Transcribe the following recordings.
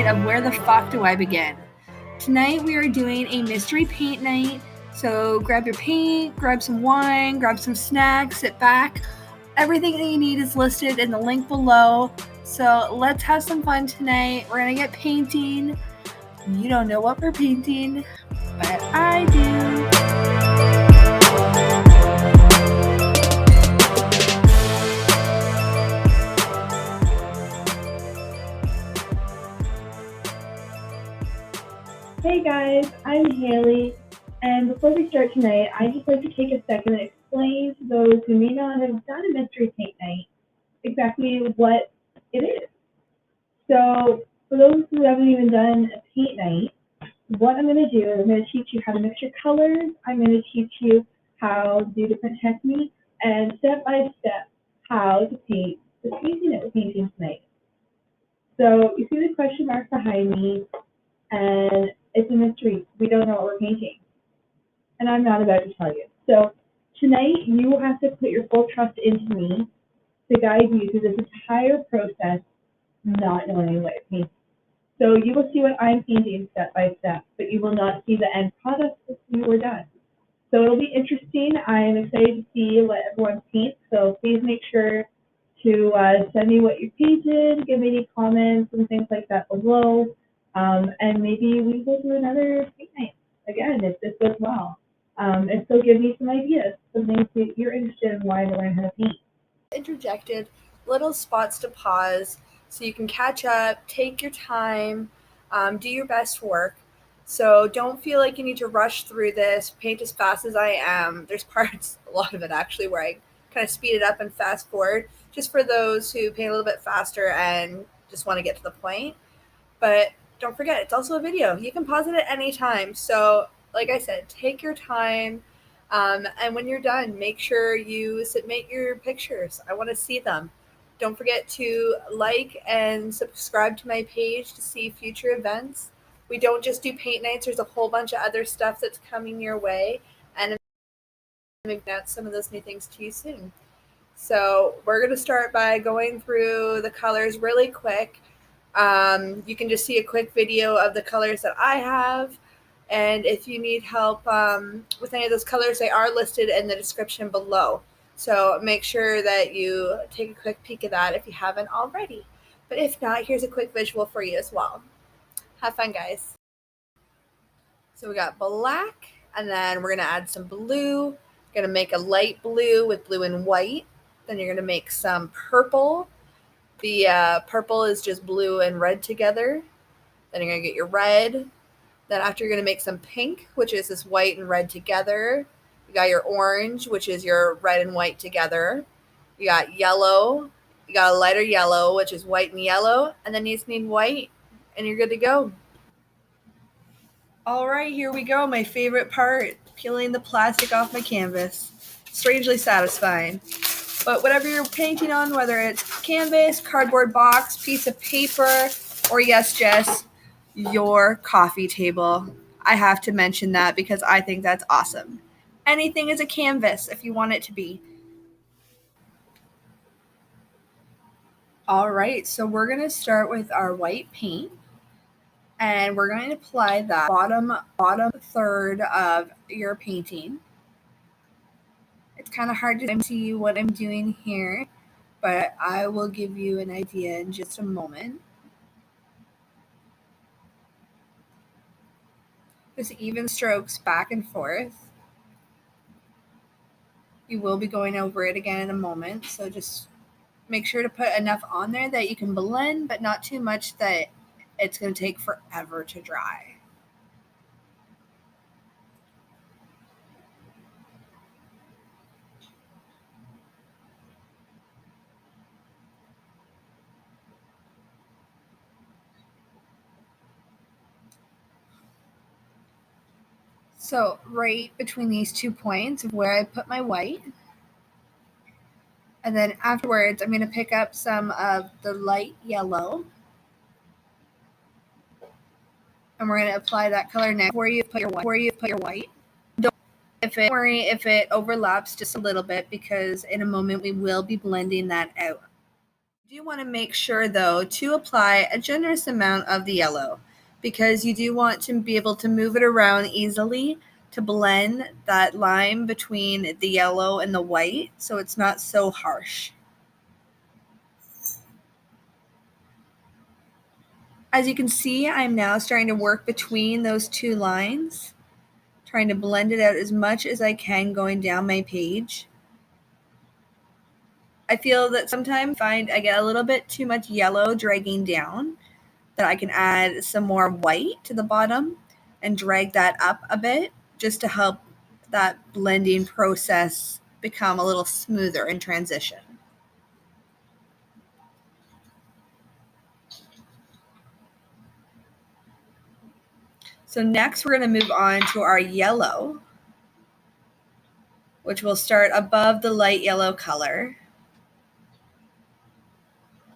of where the fuck do I begin? Tonight we are doing a mystery paint night, so grab your paint, grab some wine, grab some snacks, sit back. Everything that you need is listed in the link below, so let's have some fun tonight. We're gonna get painting. You don't know what we're painting, but I do. Hey guys, I'm Haley, and before we start tonight, I'd just like to take a second and explain to those who may not have done a mystery paint night exactly what it is. So, for those who haven't even done a paint night, what I'm going to do is I'm going to teach you how to mix your colors, I'm going to teach you how to do different techniques, and step by step how to paint the painting that we're painting tonight. So, you see the question mark behind me, and it's a mystery. We don't know what we're painting. And I'm not about to tell you. So tonight you will have to put your full trust into me to guide you through this entire process, not knowing what you're painting. So you will see what I'm painting step by step, but you will not see the end product until you are done. So it'll be interesting. I'm excited to see what everyone paints. So please make sure to send me what you painted, give me any comments and things like that below. And maybe we will do another paint night again if this goes well. And so give me some ideas, some things that you're interested in wanting to learn how to paint. Interjected little spots to pause so you can catch up, take your time, do your best work. So don't feel like you need to rush through this, paint as fast as I am. There's parts, a lot of it actually, where I kind of speed it up and fast forward, just for those who paint a little bit faster and just want to get to the point. But don't forget, it's also a video. You can pause it at any time. So like I said, take your time. And when you're done, make sure you submit your pictures. I want to see them. Don't forget to like and subscribe to my page to see future events. We don't just do paint nights. There's a whole bunch of other stuff that's coming your way. And I'm going to announce some of those new things to you soon. So we're going to start by going through the colors really quick. You can just see a quick video of the colors that I have. And if you need help with any of those colors, they are listed in the description below. So make sure that you take a quick peek at that if you haven't already. But if not, here's a quick visual for you as well. Have fun, guys. So we got black, and then we're going to add some blue. Going to make a light blue with blue and white. Then you're going to make some purple. The purple is just blue and red together. Then you're going to get your red. Then after you're going to make some pink, which is this white and red together. You got your orange, which is your red and white together. You got yellow. You got a lighter yellow, which is white and yellow. And then you just need white, and you're good to go. All right, here we go. My favorite part, peeling the plastic off my canvas. Strangely satisfying. But whatever you're painting on, whether it's canvas, cardboard box, piece of paper, or yes, Jess, your coffee table. I have to mention that because I think that's awesome. Anything is a canvas if you want it to be. All right, so we're going to start with our white paint. And we're going to apply that bottom third of your painting. It's kind of hard to see what I'm doing here, but I will give you an idea in just a moment. Just even strokes back and forth. You will be going over it again in a moment, so just make sure to put enough on there that you can blend, but not too much that it's going to take forever to dry. So right between these 2 points of where I put my white, and then afterwards I'm going to pick up some of the light yellow, and we're going to apply that color next where you put your white. Don't worry if it overlaps just a little bit, because in a moment we will be blending that out. You do want to make sure, though, to apply a generous amount of the yellow because you do want to be able to move it around easily to blend that line between the yellow and the white so it's not so harsh. As you can see, I'm now starting to work between those two lines, trying to blend it out as much as I can going down my page. I feel that sometimes I get a little bit too much yellow dragging down, that I can add some more white to the bottom and drag that up a bit just to help that blending process become a little smoother in transition. So next we're going to move on to our yellow, which will start above the light yellow color.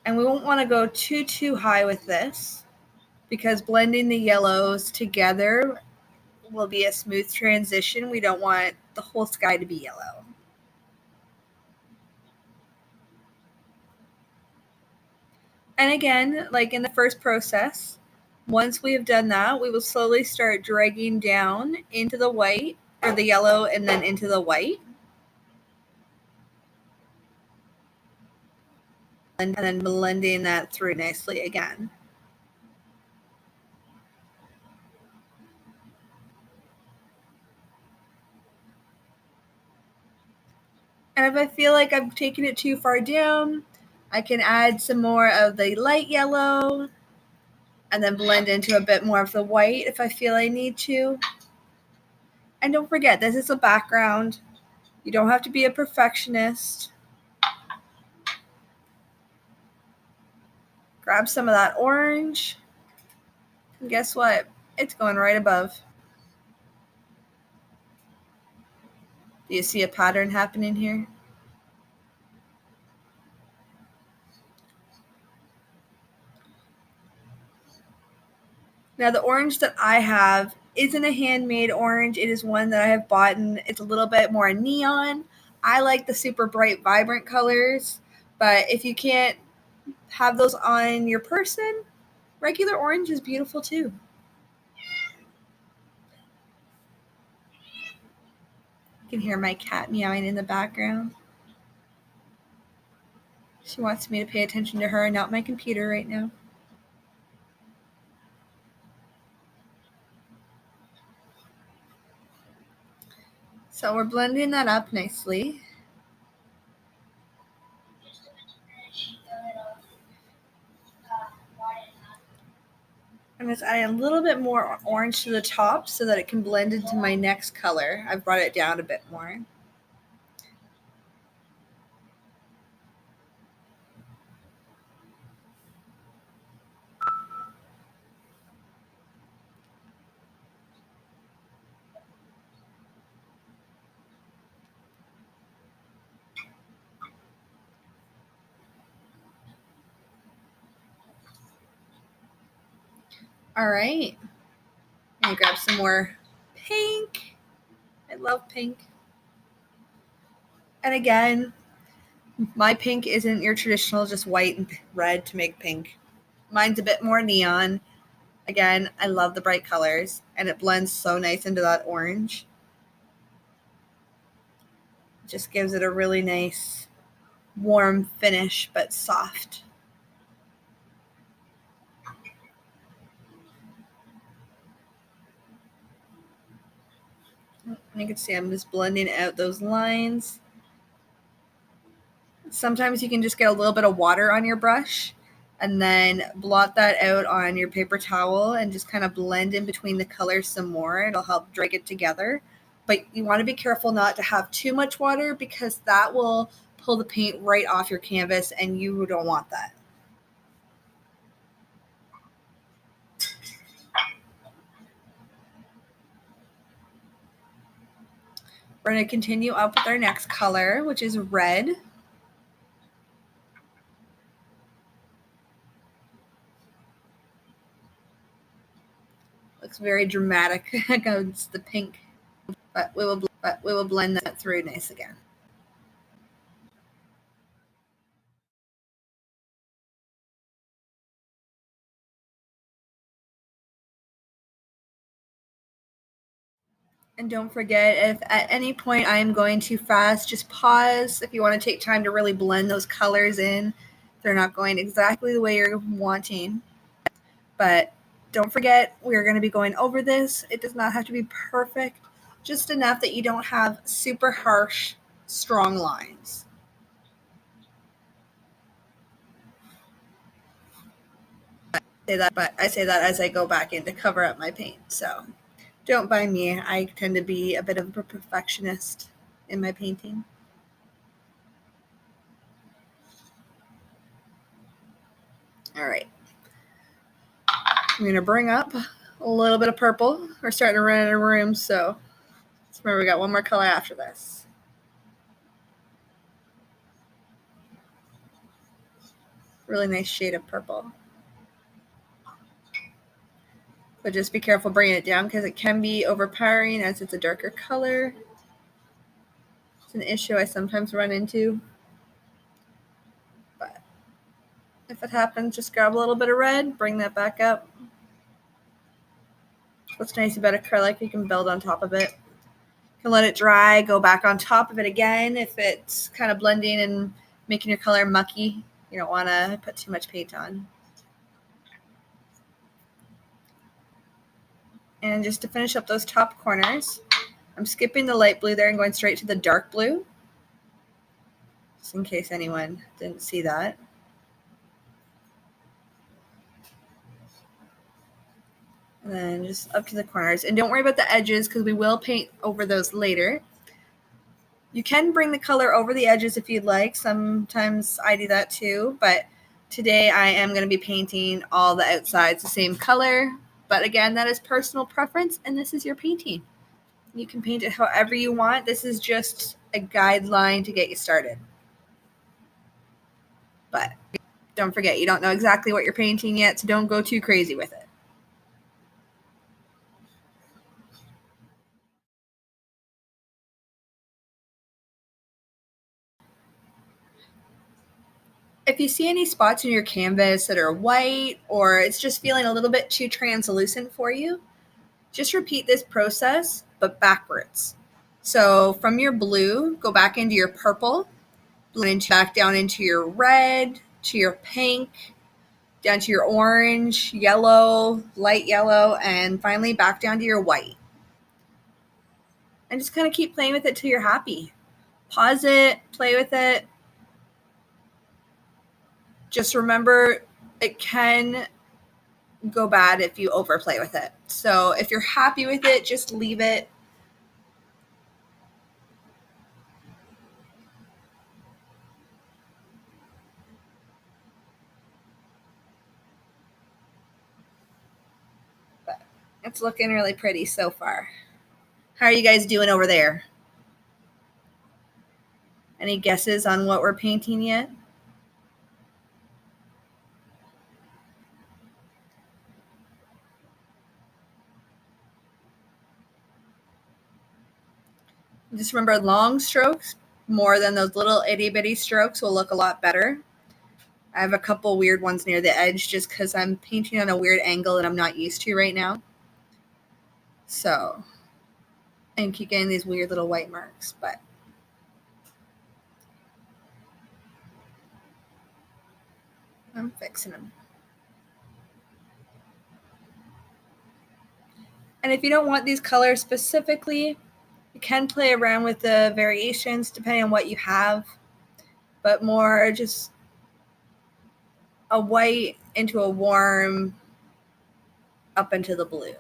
And we won't want to go too high with this because blending the yellows together will be a smooth transition. We don't want the whole sky to be yellow. And again, like in the first process, once we have done that, we will slowly start dragging down into the white or the yellow and then into the white. And then blending that through nicely again. And if I feel like I've taken it too far down, I can add some more of the light yellow and then blend into a bit more of the white if I feel I need to. And don't forget, this is a background. You don't have to be a perfectionist. Grab some of that orange. And guess what? It's going right above. Do you see a pattern happening here? Now the orange that I have isn't a handmade orange. It is one that I have bought, and it's a little bit more neon. I like the super bright, vibrant colors, but if you can't have those on your person, regular orange is beautiful too. You can hear my cat meowing in the background. She wants me to pay attention to her and not my computer right now. So we're blending that up nicely. I'm just adding a little bit more orange to the top so that it can blend into my next color. I've brought it down a bit more. All right. I'm going to grab some more pink. I love pink. And again, my pink isn't your traditional just white and red to make pink. Mine's a bit more neon. Again, I love the bright colors, and it blends so nice into that orange. It just gives it a really nice, warm finish, but soft. And you can see I'm just blending out those lines. Sometimes you can just get a little bit of water on your brush and then blot that out on your paper towel and just kind of blend in between the colors some more. It'll help drag it together. But you want to be careful not to have too much water because that will pull the paint right off your canvas and you don't want that. We're going to continue up with our next color, which is red. Looks very dramatic against the pink, but we will blend that through nice again. And don't forget, if at any point I am going too fast, just pause if you want to take time to really blend those colors in. If they're not going exactly the way you're wanting. But don't forget, we're going to be going over this. It does not have to be perfect, just enough that you don't have super harsh, strong lines. But I say that as I go back in to cover up my paint. So don't mind me. I tend to be a bit of a perfectionist in my painting. All right. I'm going to bring up a little bit of purple. We're starting to run out of room, so remember we got one more color after this. Really nice shade of purple. But just be careful bringing it down because it can be overpowering as it's a darker color. It's an issue I sometimes run into. But if it happens, just grab a little bit of red, bring that back up. What's nice about acrylic, you can build on top of it. You can let it dry, go back on top of it again if it's kind of blending and making your color mucky. You don't want to put too much paint on. And just to finish up those top corners, I'm skipping the light blue there and going straight to the dark blue, just in case anyone didn't see that. And then just up to the corners. And don't worry about the edges because we will paint over those later. You can bring the color over the edges if you'd like. Sometimes I do that too, but today I am going to be painting all the outsides the same color. But again, that is personal preference, and this is your painting. You can paint it however you want. This is just a guideline to get you started. But don't forget, you don't know exactly what you're painting yet, so don't go too crazy with it. If you see any spots in your canvas that are white or it's just feeling a little bit too translucent for you, just repeat this process, but backwards. So from your blue, go back into your purple, blend back down into your red, to your pink, down to your orange, yellow, light yellow, and finally back down to your white. And just kind of keep playing with it till you're happy. Pause it, play with it. Just remember, it can go bad if you overplay with it. So if you're happy with it, just leave it. But it's looking really pretty so far. How are you guys doing over there? Any guesses on what we're painting yet? Just remember, long strokes more than those little itty bitty strokes will look a lot better. I have a couple weird ones near the edge just because I'm painting on a weird angle that I'm not used to right now. So, and keep getting these weird little white marks, but I'm fixing them. And if you don't want these colors specifically, you can play around with the variations depending on what you have, but more just a white into a warm up into the blue.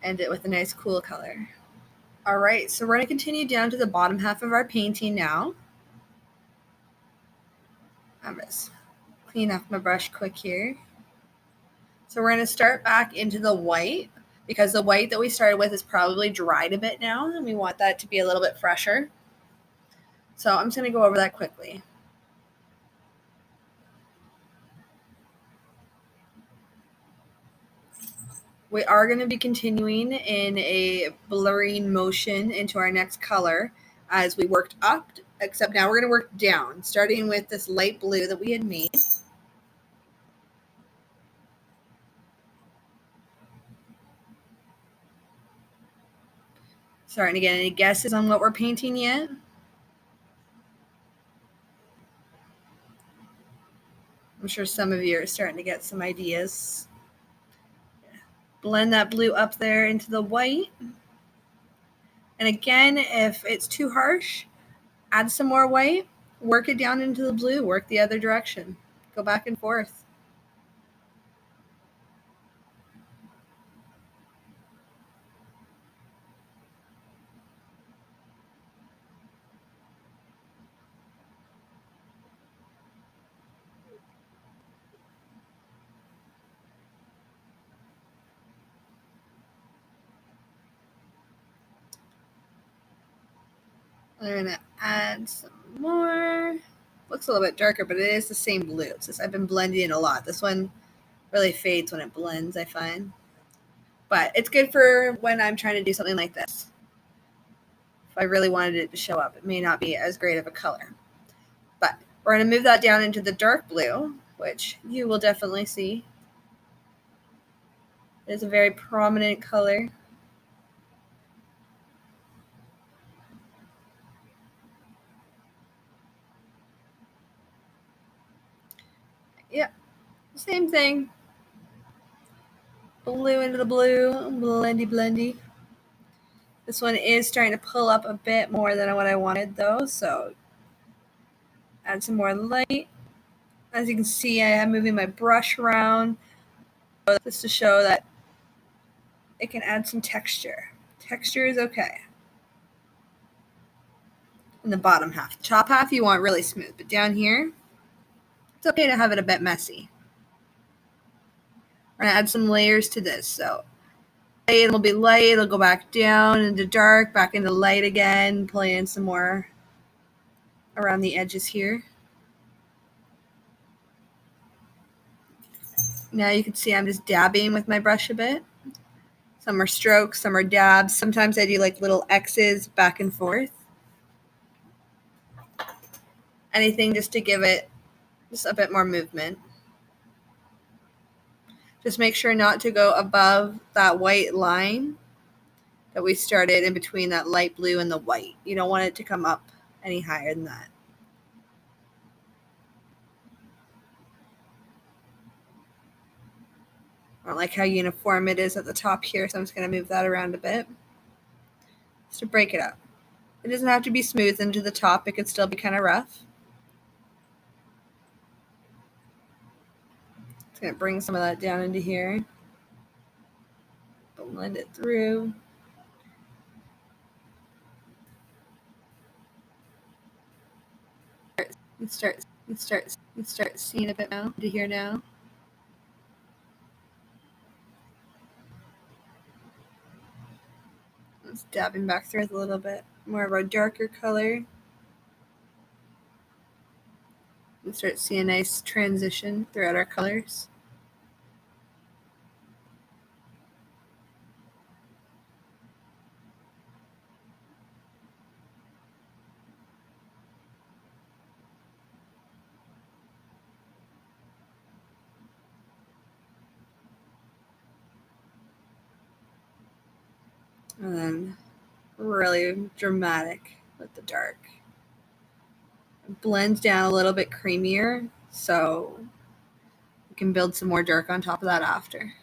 End it with a nice cool color. All right, so we're going to continue down to the bottom half of our painting now. I'm just clean off my brush quick here. So we're going to start back into the white because the white that we started with is probably dried a bit now and we want that to be a little bit fresher. So I'm just going to go over that quickly. We are going to be continuing in a blurring motion into our next color as we worked up, except now we're going to work down, starting with this light blue that we had made. Starting to get any guesses on what we're painting yet? I'm sure some of you are starting to get some ideas. Blend that blue up there into the white. And again, if it's too harsh, add some more white, work it down into the blue, work the other direction. Go back and forth. I'm going to add some more. Looks a little bit darker, but it is the same blue. It's just I've been blending it a lot. This one really fades when it blends, I find. But it's good for when I'm trying to do something like this. If I really wanted it to show up, it may not be as great of a color. But we're going to move that down into the dark blue, which you will definitely see. It is a very prominent color. Yep, same thing. Blue into the blue, blendy, blendy. This one is starting to pull up a bit more than what I wanted though, so add some more light. As you can see, I am moving my brush around just to show that it can add some texture. Texture is okay. In the bottom half. The top half you want really smooth, but down here, it's okay to have it a bit messy. We're going to add some layers to this, so it'll be light, it'll go back down into dark, back into light again, play in some more around the edges here. Now you can see I'm just dabbing with my brush a bit. Some are strokes, some are dabs. Sometimes I do like little X's back and forth. Anything just to give it just a bit more movement. Just make sure not to go above that white line that we started in between that light blue and the white. You don't want it to come up any higher than that. I don't like how uniform it is at the top here, so I'm just going to move that around a bit just to break it up. It doesn't have to be smooth into the top. It could still be kind of rough. Just going to bring some of that down into here. Blend it through. You start seeing a bit now into here now. Just dabbing back through with a little bit more of a darker color. You start seeing a nice transition throughout our colors. And then really dramatic with the dark. It blends down a little bit creamier, so you can build some more dark on top of that after.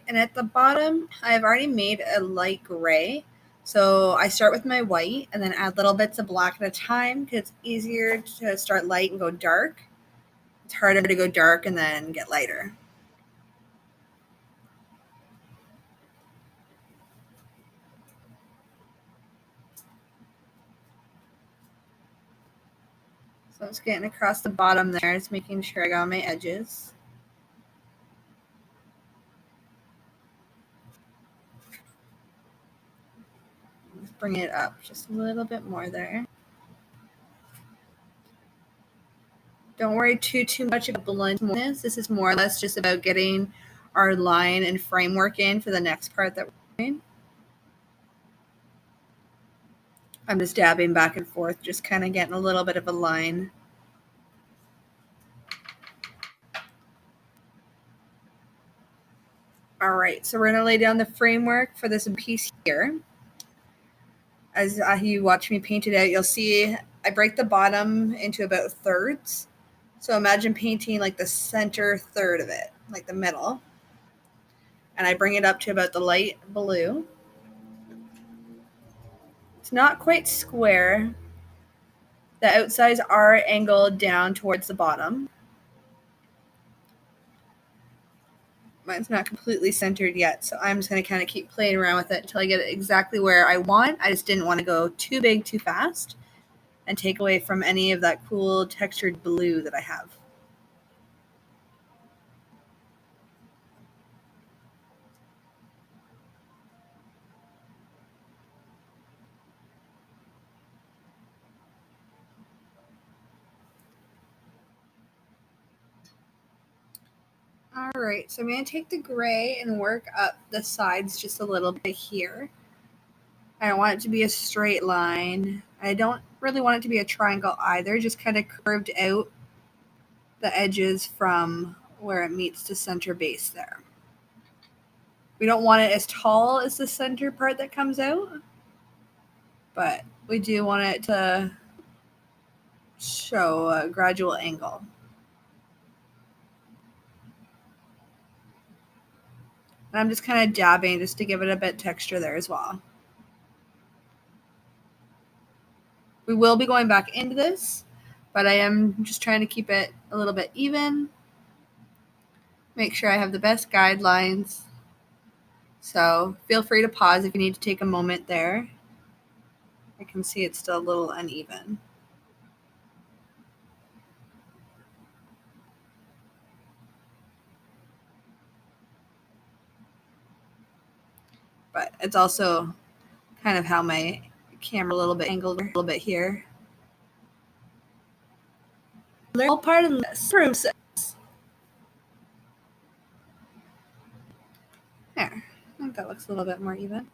And at the bottom, I've already made a light gray. So I start with my white and then add little bits of black at a time because it's easier to start light and go dark. It's harder to go dark and then get lighter. So I'm just getting across the bottom there, just making sure I got my edges. Just bring it up just a little bit more there. Don't worry too much about bluntness. This is more or less just about getting our line and framework in for the next part that we're doing. I'm just dabbing back and forth, just kind of getting a little bit of a line. All right, so we're going to lay down the framework for this piece here. As you watch me paint it out, you'll see I break the bottom into about thirds. So imagine painting like the center third of it, like the middle. And I bring it up to about the light blue. It's not quite square. The outsides are angled down towards the bottom. Mine's not completely centered yet, so I'm just going to kind of keep playing around with it until I get it exactly where I want. I just didn't want to go too big too fast and take away from any of that cool textured blue that I have. All right, so I'm going to take the gray and work up the sides just a little bit here. I don't want it to be a straight line. I don't really want it to be a triangle either, just kind of curved out the edges from where it meets the center base there. We don't want it as tall as the center part that comes out, but we do want it to show a gradual angle. And I'm just kind of dabbing just to give it a bit texture there as well. We will be going back into this, but I am just trying to keep it a little bit even. Make sure I have the best guidelines. So feel free to pause if you need to take a moment there. I can see it's still a little uneven. But it's also kind of how my camera a little bit angled a little bit here. All part of this process. There. I think that looks a little bit more even.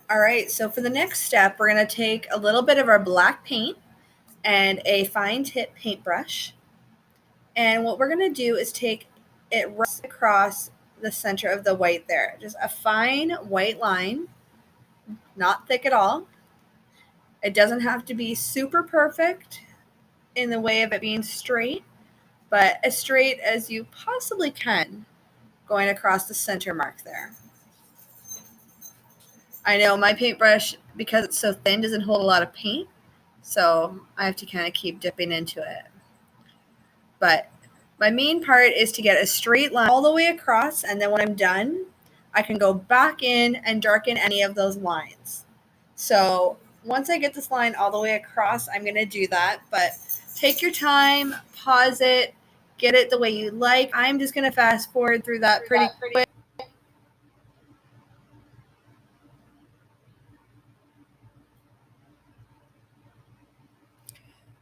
All right, so for the next step, we're going to take a little bit of our black paint and a fine tip paintbrush. And what we're going to do is take it right across the center of the white there. Just a fine white line, not thick at all. It doesn't have to be super perfect in the way of it being straight, but as straight as you possibly can going across the center mark there. I know my paintbrush, because it's so thin, doesn't hold a lot of paint, so I have to kind of keep dipping into it. But my main part is to get a straight line all the way across, and then when I'm done, I can go back in and darken any of those lines. So once I get this line all the way across, I'm going to do that, but take your time, pause it, get it the way you like. I'm just going to fast forward through that pretty quick.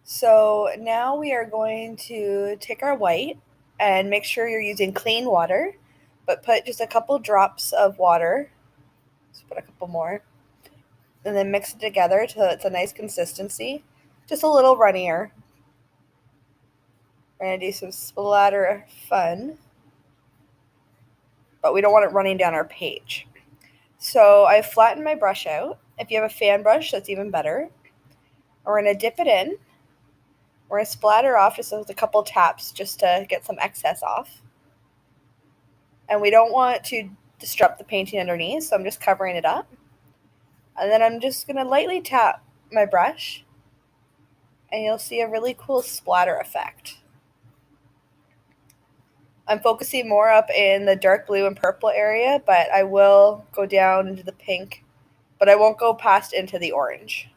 So now we are going to take our white and make sure you're using clean water, but put just a couple drops of water. Let's put a couple more. And then mix it together till it's a nice consistency. Just a little runnier. We're going to do some splatter fun, but we don't want it running down our page. So I flattened my brush out. If you have a fan brush, that's even better. We're going to dip it in. We're going to splatter off just with a couple taps just to get some excess off. And we don't want to disrupt the painting underneath, so I'm just covering it up. And then I'm just going to lightly tap my brush, and you'll see a really cool splatter effect. I'm focusing more up in the dark blue and purple area, but I will go down into the pink, but I won't go past into the orange.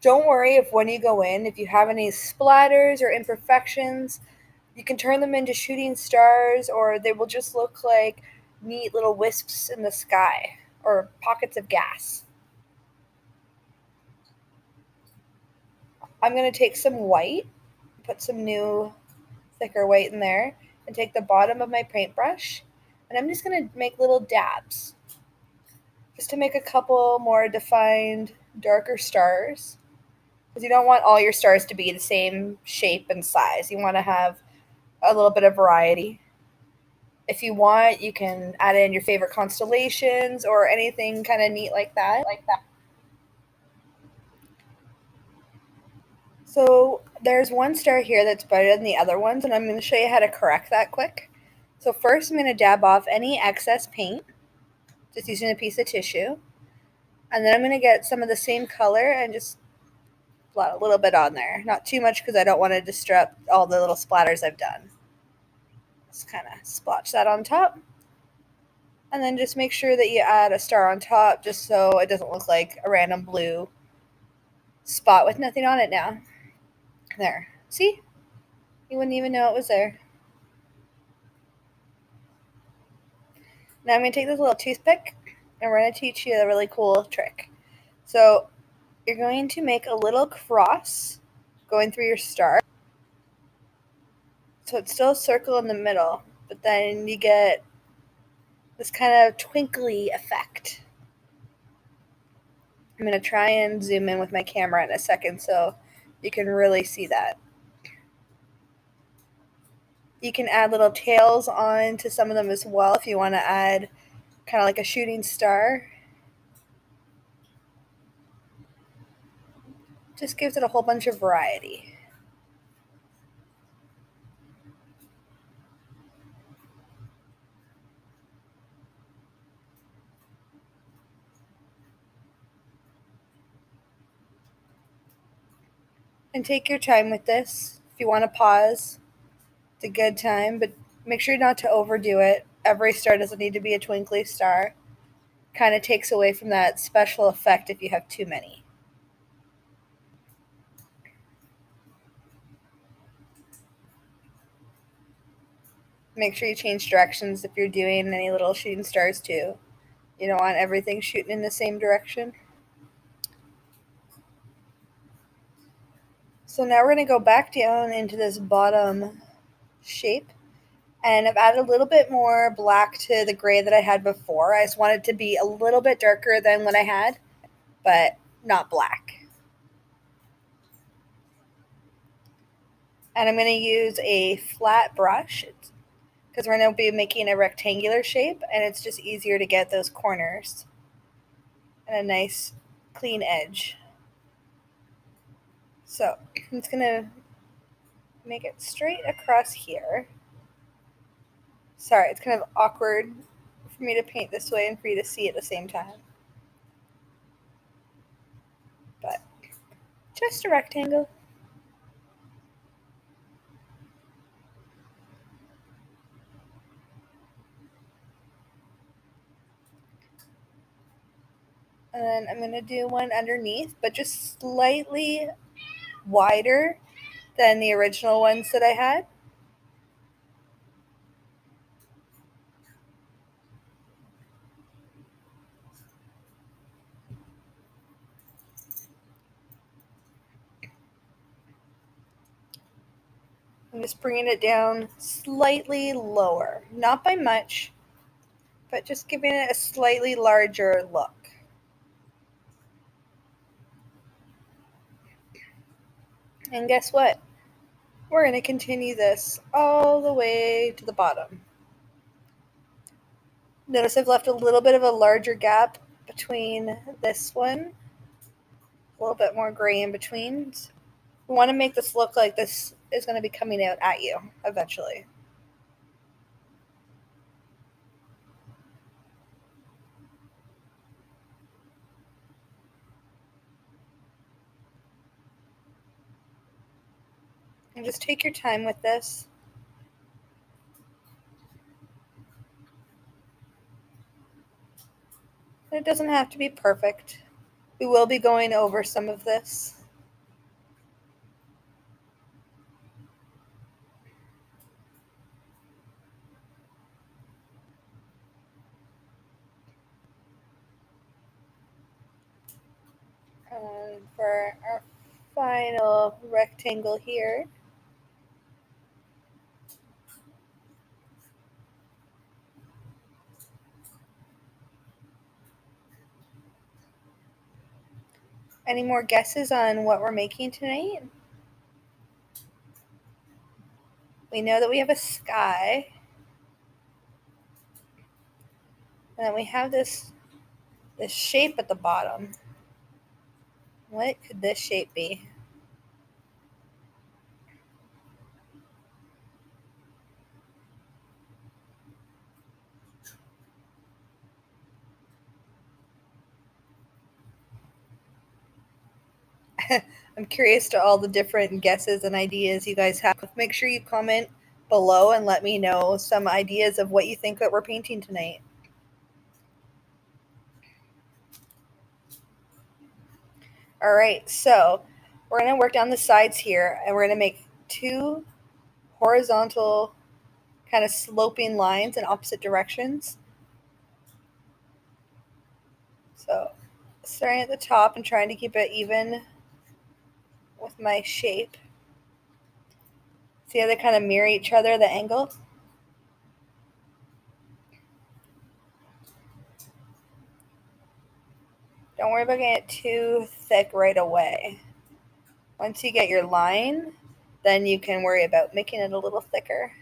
Don't worry if when you go in, if you have any splatters or imperfections, you can turn them into shooting stars, or they will just look like neat little wisps in the sky or pockets of gas. I'm going to take some white, put some new thicker white in there, and take the bottom of my paintbrush, and I'm just going to make little dabs just to make a couple more defined, darker stars. Because you don't want all your stars to be the same shape and size. You want to have a little bit of variety. If you want, you can add in your favorite constellations or anything kind of neat like that. So there's one star here that's better than the other ones, and I'm going to show you how to correct that quick. So first, I'm going to dab off any excess paint, just using a piece of tissue. And then I'm going to get some of the same color and just blot a little bit on there. Not too much because I don't want to disrupt all the little splatters I've done. Just kind of splotch that on top. And then just make sure that you add a star on top just so it doesn't look like a random blue spot with nothing on it now. There. See? You wouldn't even know it was there. Now I'm going to take this little toothpick and we're going to teach you a really cool trick. So you're going to make a little cross going through your star. So it's still a circle in the middle, but then you get this kind of twinkly effect. I'm going to try and zoom in with my camera in a second so you can really see that. You can add little tails on to some of them as well if you want to add kind of like a shooting star. Just gives it a whole bunch of variety. And take your time with this. If you want to pause, it's a good time, but make sure not to overdo it. Every star doesn't need to be a twinkly star. Kind of takes away from that special effect if you have too many. Make sure you change directions if you're doing any little shooting stars too. You don't want everything shooting in the same direction. So now we're going to go back down into this bottom shape. And I've added a little bit more black to the gray that I had before. I just wanted it to be a little bit darker than what I had, but not black. And I'm going to use a flat brush because we're going to be making a rectangular shape, and it's just easier to get those corners and a nice clean edge. So I'm just going to make it straight across here. Sorry, it's kind of awkward for me to paint this way and for you to see at the same time. But just a rectangle. And then I'm going to do one underneath, but just slightly wider than the original ones that I had. I'm just bringing it down slightly lower, not by much, but just giving it a slightly larger look. And guess what? We're going to continue this all the way to the bottom. Notice I've left a little bit of a larger gap between this one, a little bit more gray in between. We want to make this look like this is going to be coming out at you eventually. And just take your time with this. It doesn't have to be perfect. We will be going over some of this. And for our final rectangle here, Any more guesses on what we're making tonight? We know that we have a sky. And then we have this shape at the bottom. What could this shape be? I'm curious to all the different guesses and ideas you guys have. Make sure you comment below and let me know some ideas of what you think that we're painting tonight. All right, so we're going to work down the sides here and we're going to make two horizontal kind of sloping lines in opposite directions. So starting at the top and trying to keep it even with my shape. See how they kind of mirror each other, the angle? Don't worry about getting it too thick right away. Once you get your line, then you can worry about making it a little thicker.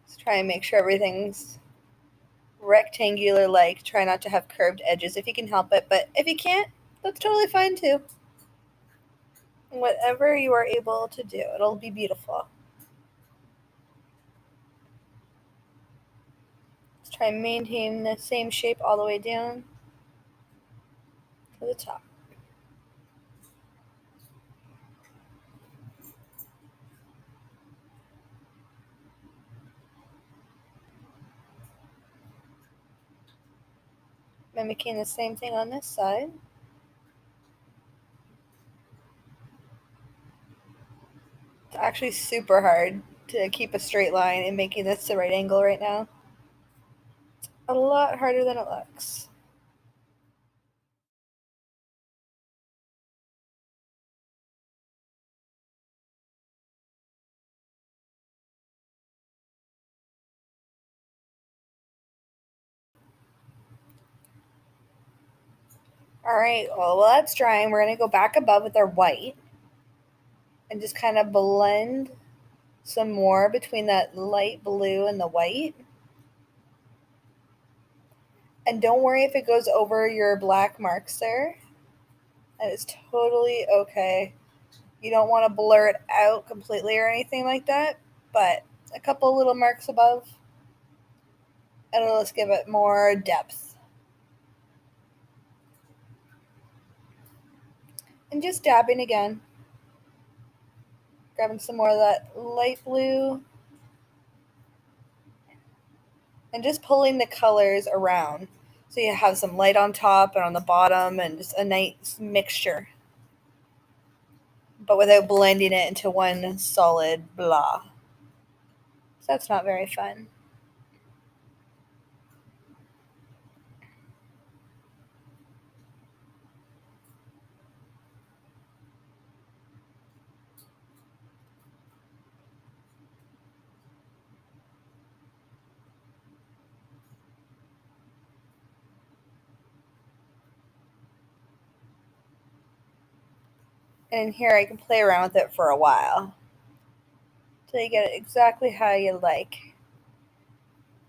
Just try and make sure everything's rectangular like. Try not to have curved edges if you can help it, but if you can't, that's totally fine too. Whatever you are able to do, it'll be beautiful. Let's try and maintain the same shape all the way down to the top. Mimicking the same thing on this side. It's actually super hard to keep a straight line and making this the right angle right now. It's a lot harder than it looks. All right, well, while that's drying, we're going to go back above with our white and just kind of blend some more between that light blue and the white. And don't worry if it goes over your black marks there. That is totally okay. You don't want to blur it out completely or anything like that, but a couple little marks above, and it'll just give it more depth. And just dabbing again. Grabbing some more of that light blue. And just pulling the colors around. So you have some light on top and on the bottom and just a nice mixture. But without blending it into one solid blah. So that's not very fun. And in here I can play around with it for a while. Till you get it exactly how you like.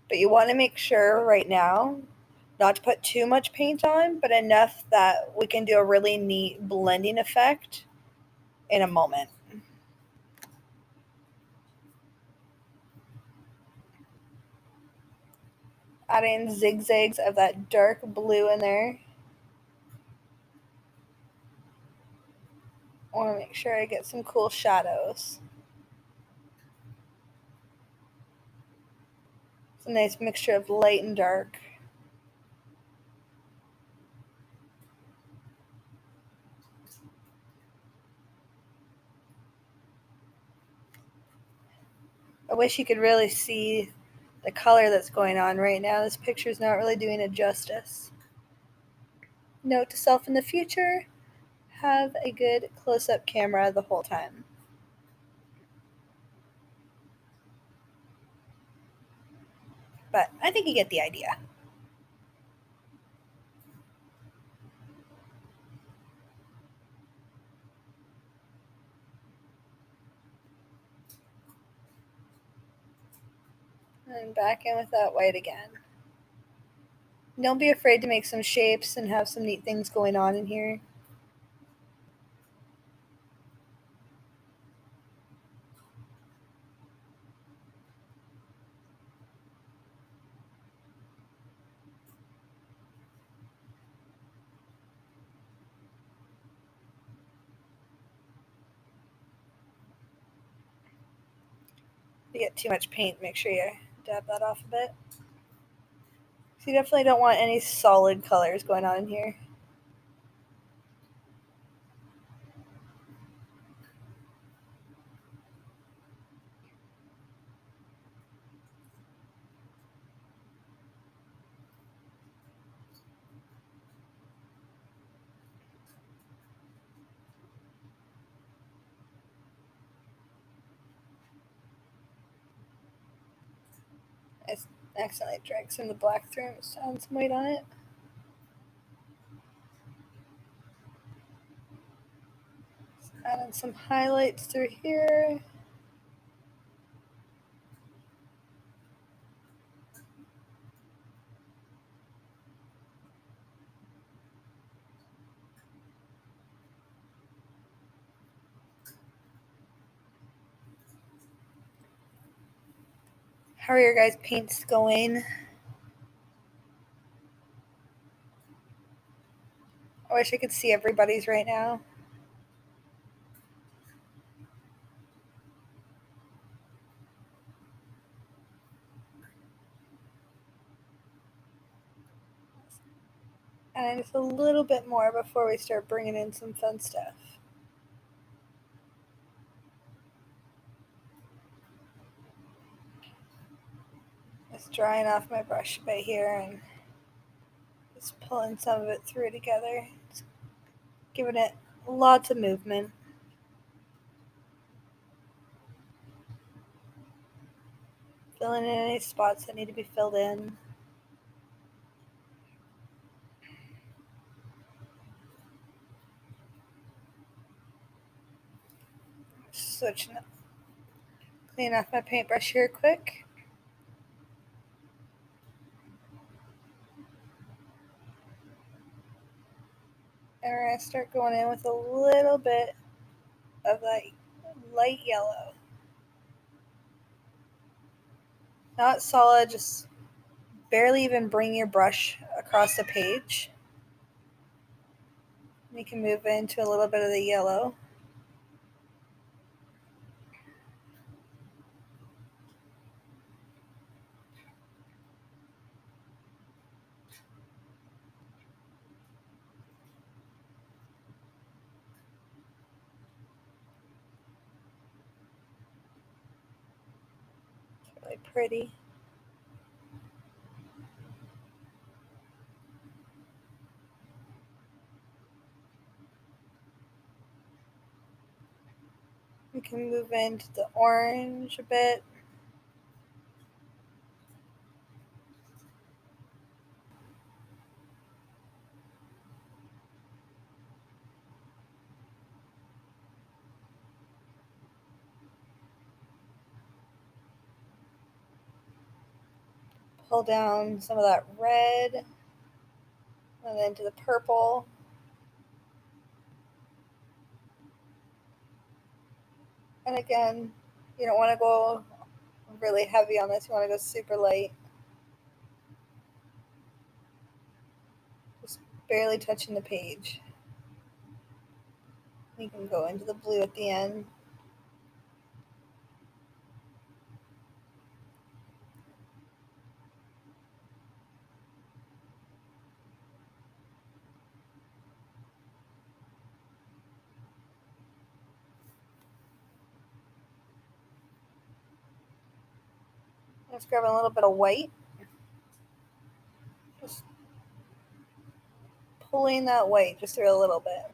But you want to make sure right now not to put too much paint on, but enough that we can do a really neat blending effect in a moment. Adding zigzags of that dark blue in there. I want to make sure I get some cool shadows. It's a nice mixture of light and dark. I wish you could really see the color that's going on right now. This picture's not really doing it justice. Note to self in the future, have a good close-up camera the whole time. but I think you get the idea. And back in with that white again. Don't be afraid to make some shapes and have some neat things going on in here. If you get too much paint, make sure you dab that off a bit. So you definitely don't want any solid colors going on in here. I accidentally dragged some of the black through and found some white on it. Add in some highlights through here. How are your guys' paints going? I wish I could see everybody's right now. And just a little bit more before we start bringing in some fun stuff. Just drying off my brush a bit here and just pulling some of it through together. Just giving it lots of movement. Filling in any spots that need to be filled in. Switching up. Clean off my paintbrush here quick. And we're going to start going in with a little bit of that light yellow. Not solid, just barely even bring your brush across the page. You can move into a little bit of the yellow. It's really pretty. We can move into the orange a bit. Pull down some of that red and then to the purple. And again, you don't want to go really heavy on this. You want to go super light. Just barely touching the page. You can go into the blue at the end. Just grabbing a little bit of white. Just pulling that white just through a little bit.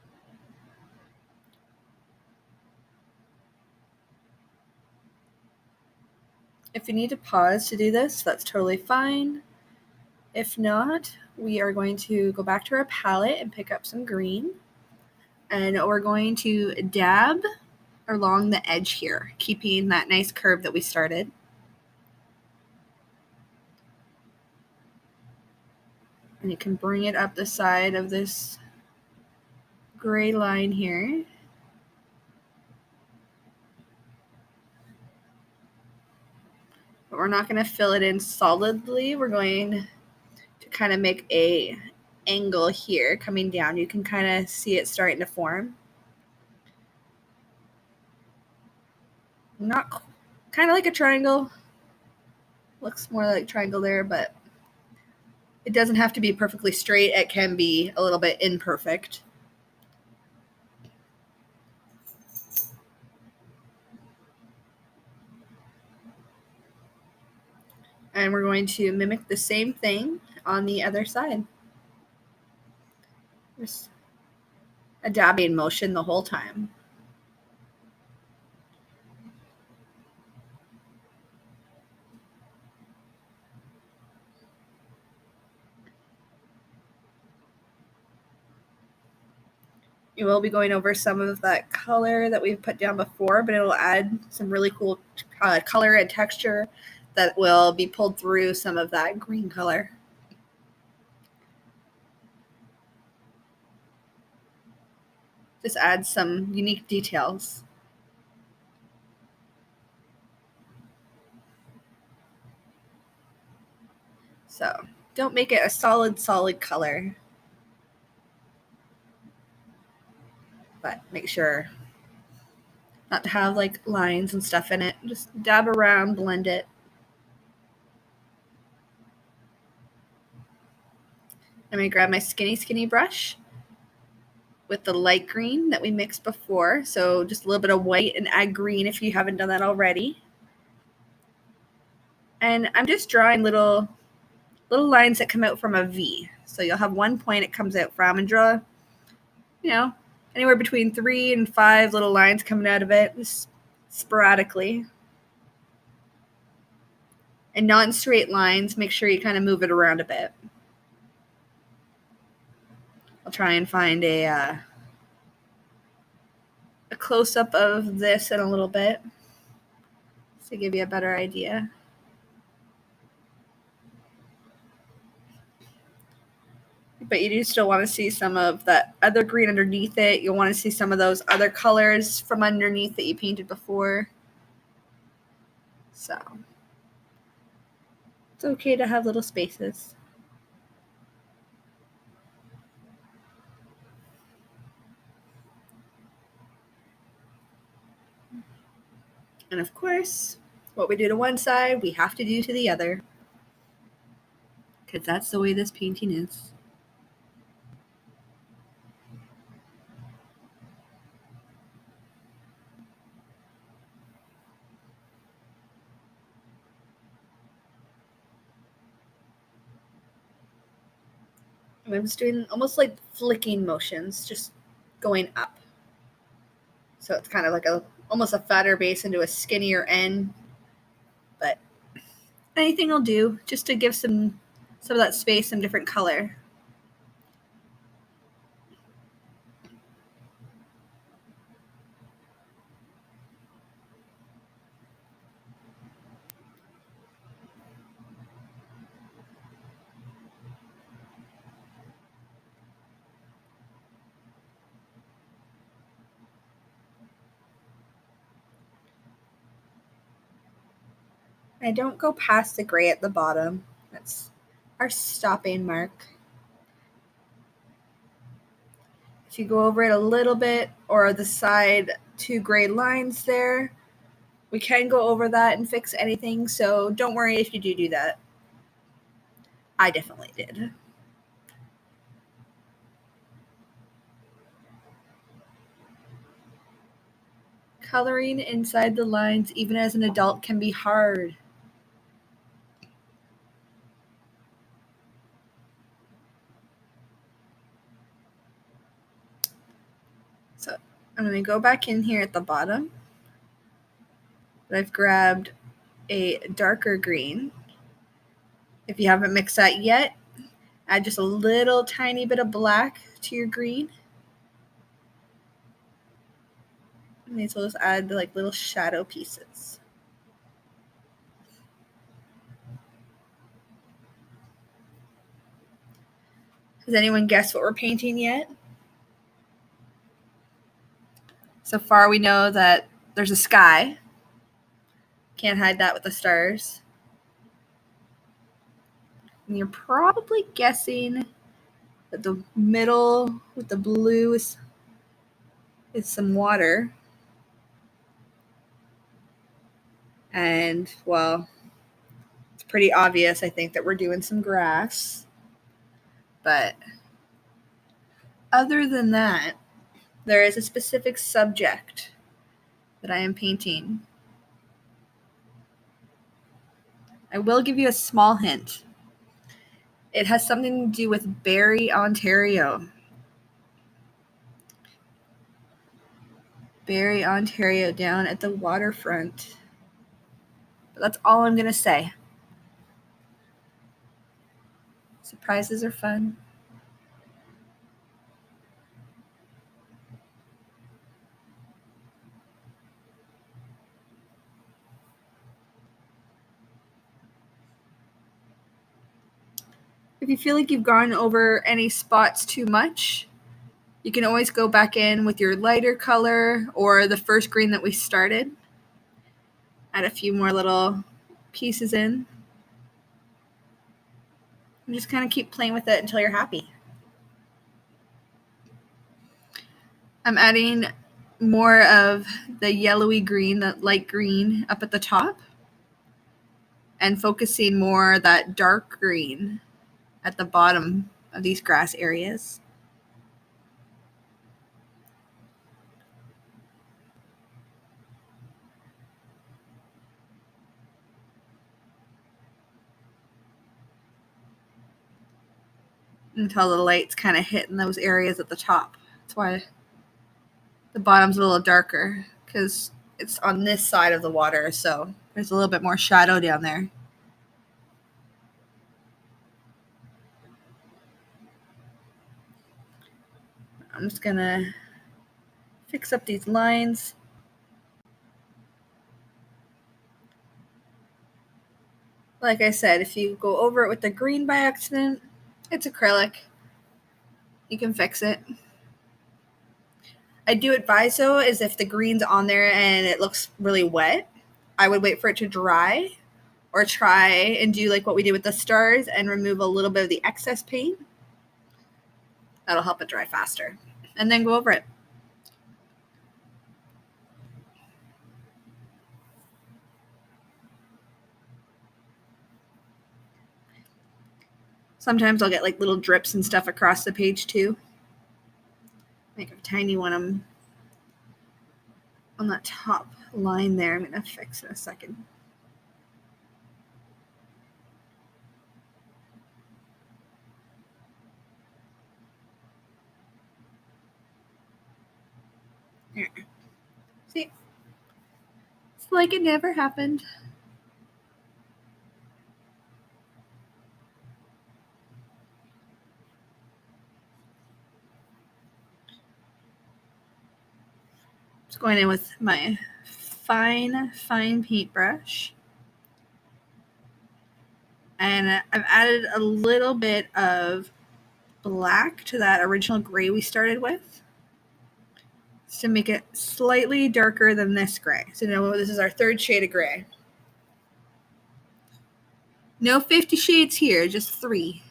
If you need to pause to do this, that's totally fine. If not, we are going to go back to our palette and pick up some green. And we're going to dab along the edge here, keeping that nice curve that we started. And you can bring it up the side of this gray line here. But we're not going to fill it in solidly. We're going to kind of make a angle here coming down. You can kind of see it starting to form. Not kind of like a triangle. Looks more like a triangle there, but it doesn't have to be perfectly straight. It can be a little bit imperfect. And we're going to mimic the same thing on the other side. Just a dabbing motion the whole time. You will be going over some of that color that we've put down before, but it'll add some really cool color and texture that will be pulled through some of that green color. Just adds some unique details. So don't make it a solid color, but make sure not to have like lines and stuff in it. Just dab around, blend it. I'm going to grab my skinny brush with the light green that we mixed before. So just a little bit of white and add green if you haven't done that already. And I'm just drawing little lines that come out from a V. So you'll have one point it comes out from, and draw, anywhere between 3 and 5 little lines coming out of it, just sporadically. And not in straight lines. Make sure you kind of move it around a bit. I'll try and find a close-up of this in a little bit to give you a better idea. But you do still want to see some of that other green underneath it. You'll want to see some of those other colors from underneath that you painted before. So it's okay to have little spaces. And of course, what we do to one side, we have to do to the other. Because that's the way this painting is. And I'm just doing almost like flicking motions, just going up. So it's kind of like almost a fatter base into a skinnier end. But anything will do, just to give some of that space some different color. I don't go past the gray at the bottom. That's our stopping mark. If you go over it a little bit, or the side 2 gray lines there, we can go over that and fix anything, so don't worry if you do that. I definitely did. Coloring inside the lines, even as an adult, can be hard. So I'm going to go back in here at the bottom. I've grabbed a darker green. If you haven't mixed that yet, add just a little tiny bit of black to your green. And these will just add like little shadow pieces. Has anyone guessed what we're painting yet? So far we know that there's a sky. Can't hide that with the stars. And you're probably guessing that the middle with the blue is some water. And, well, it's pretty obvious, I think, that we're doing some grass. But other than that, there is a specific subject that I am painting. I will give you a small hint. It has something to do with Barrie, Ontario. Barrie, Ontario, down at the waterfront. But that's all I'm going to say. Surprises are fun. If you feel like you've gone over any spots too much, you can always go back in with your lighter color or the first green that we started. Add a few more little pieces in. And just kind of keep playing with it until you're happy. I'm adding more of the yellowy green, that light green up at the top, and focusing more that dark green at the bottom of these grass areas. Until the light's kind of hitting those areas at the top. That's why the bottom's a little darker, because it's on this side of the water, so there's a little bit more shadow down there. I'm just gonna fix up these lines. Like I said, if you go over it with the green by accident, it's acrylic. You can fix it. I do advise, though, is if the green's on there and it looks really wet, I would wait for it to dry, or try and do like what we did with the stars and remove a little bit of the excess paint. That'll help it dry faster. And then go over it. Sometimes I'll get like little drips and stuff across the page too. Make a tiny one on that top line there. I'm going to fix in a second. There. See? It's like it never happened. Just going in with my fine paintbrush. And I've added a little bit of black to that original gray we started with, just to make it slightly darker than this gray. So now this is our third shade of gray. No 50 shades here, just 3.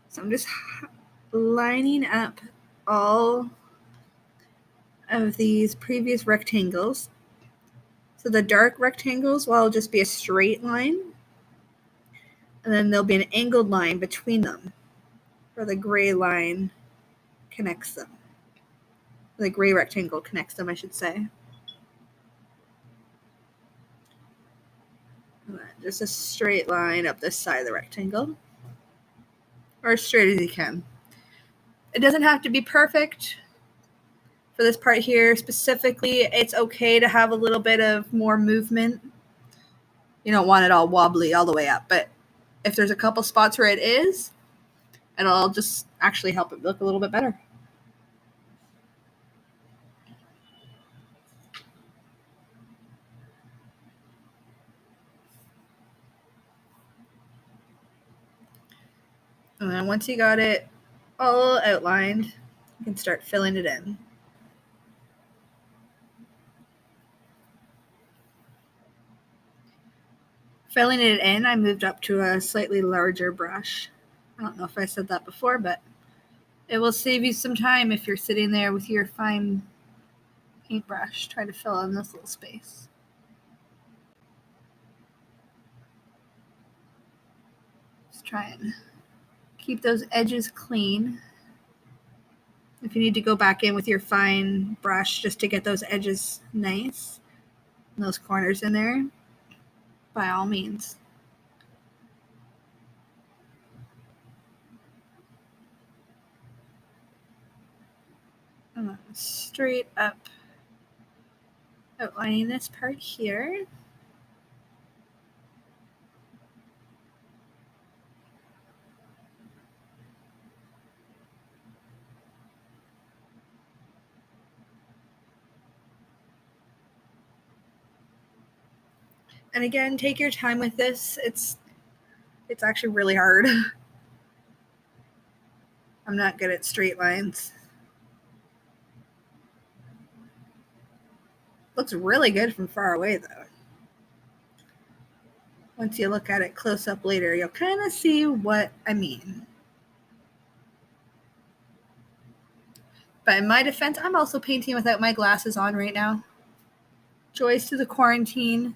So I'm just lining up all of these previous rectangles. So the dark rectangles will just be a straight line, and then there'll be an angled line between them, where the gray line connects them. The gray rectangle connects them, I should say. Just a straight line up this side of the rectangle, or as straight as you can. It doesn't have to be perfect. For this part here specifically, it's okay to have a little bit of more movement. You don't want it all wobbly all the way up, but if there's a couple spots where it is, it'll just actually help it look a little bit better. And then once you got it all outlined, you can start filling it in. Filling it in, I moved up to a slightly larger brush. I don't know if I said that before, but it will save you some time if you're sitting there with your fine paintbrush trying to fill in this little space. Just try and keep those edges clean. If you need to go back in with your fine brush just to get those edges nice, and those corners in there, by all means. And then straight up outlining this part here. And again, take your time with this. It's actually really hard. I'm not good at straight lines. Looks really good from far away though. Once you look at it close up later, you'll kind of see what I mean. But in my defense, I'm also painting without my glasses on right now. Joys to the quarantine.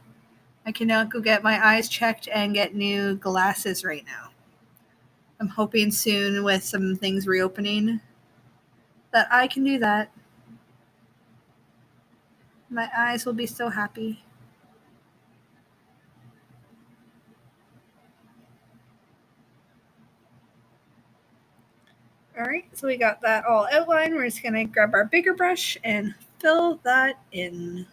I cannot go get my eyes checked and get new glasses right now. I'm hoping soon with some things reopening that I can do that. My eyes will be so happy. All right, so we got that all outlined. We're just gonna grab our bigger brush and fill that in.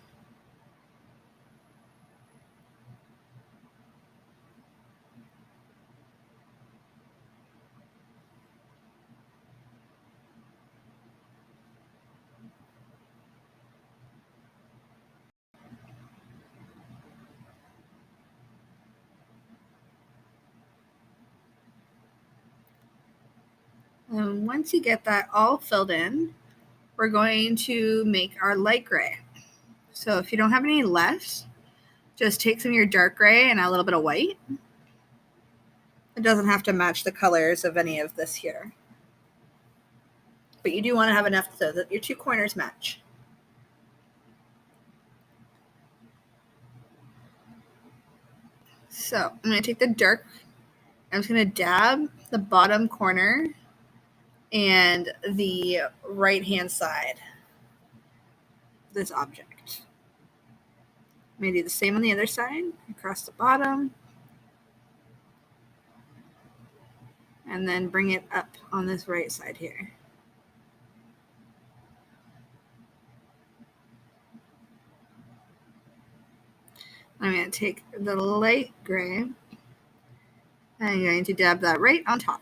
And once you get that all filled in, we're going to make our light gray. So if you don't have any left, just take some of your dark gray and a little bit of white. It doesn't have to match the colors of any of this here. But you do want to have enough so that your two corners match. So I'm going to take the dark, I'm just going to dab the bottom corner and the right-hand side of this object. I'm going to do the same on the other side, across the bottom, and then bring it up on this right side here. I'm going to take the light gray and I'm going to dab that right on top.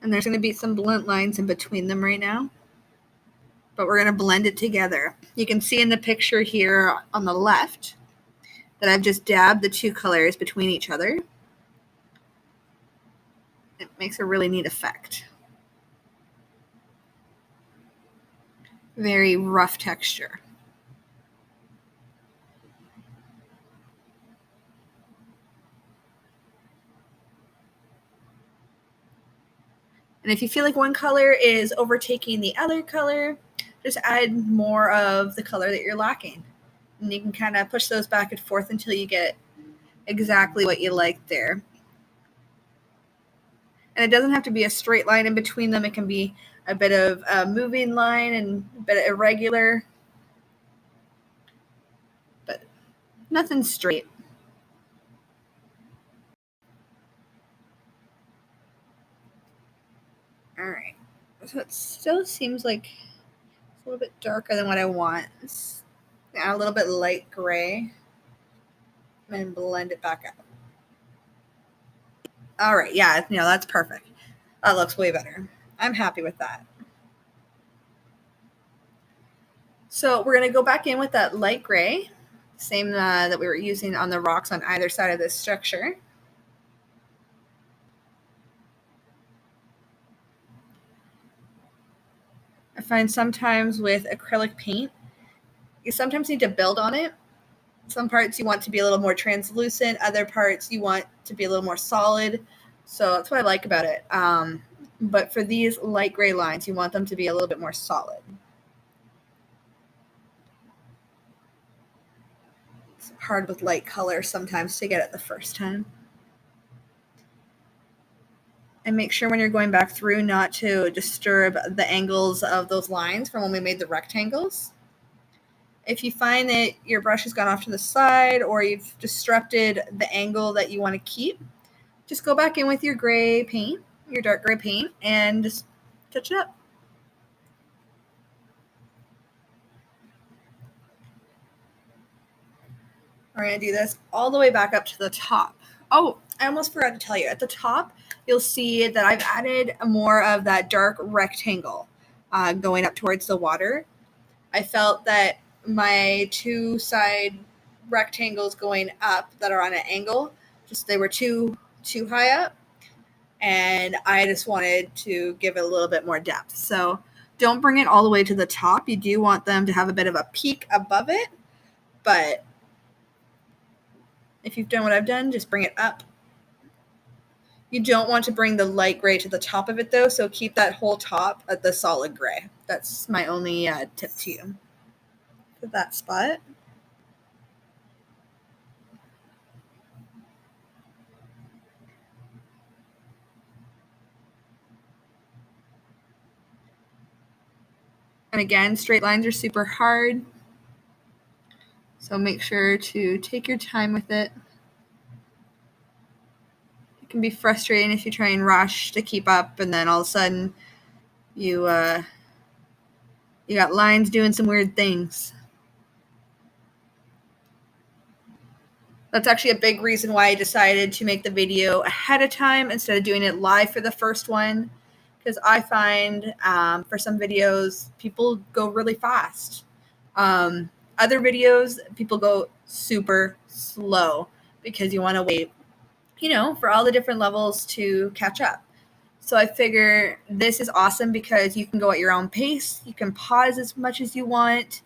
And there's going to be some blunt lines in between them right now, but we're going to blend it together. You can see in the picture here on the left that I've just dabbed the two colors between each other. It makes a really neat effect. Very rough texture. And if you feel like one color is overtaking the other color, just add more of the color that you're lacking. And you can kind of push those back and forth until you get exactly what you like there. And it doesn't have to be a straight line in between them. It can be a bit of a moving line and a bit of irregular, but nothing straight. All right. So it still seems like it's a little bit darker than what I want. Let's add a little bit light gray and blend it back out. All right. Yeah, that's perfect. That looks way better. I'm happy with that. So we're going to go back in with that light gray, same that we were using on the rocks on either side of this structure. I find sometimes with acrylic paint, you sometimes need to build on it. Some parts you want to be a little more translucent, other parts you want to be a little more solid. So that's what I like about it. But for these light gray lines, you want them to be a little bit more solid. It's hard with light color sometimes to get it the first time. And make sure when you're going back through not to disturb the angles of those lines from when we made the rectangles. If you find that your brush has gone off to the side or you've disrupted the angle that you want to keep, just go back in with your gray paint, your dark gray paint, and just touch it up. We're going to do this all the way back up to the top. Oh, I almost forgot to tell you. At the top, you'll see that I've added more of that dark rectangle going up towards the water. I felt that my two side rectangles going up that are on an angle, they were too high up, and I just wanted to give it a little bit more depth. So don't bring it all the way to the top. You do want them to have a bit of a peak above it, but if you've done what I've done, just bring it up. You don't want to bring the light gray to the top of it though, so keep that whole top at the solid gray. That's my only tip to you for that spot. And again, straight lines are super hard, so make sure to take your time with it. It can be frustrating if you try and rush to keep up, and then all of a sudden you got lines doing some weird things. That's actually a big reason why I decided to make the video ahead of time instead of doing it live for the first one, because I find for some videos people go really fast. Other videos people go super slow because you want to wait, for all the different levels to catch up. So I figure this is awesome because you can go at your own pace. You can pause as much as you want.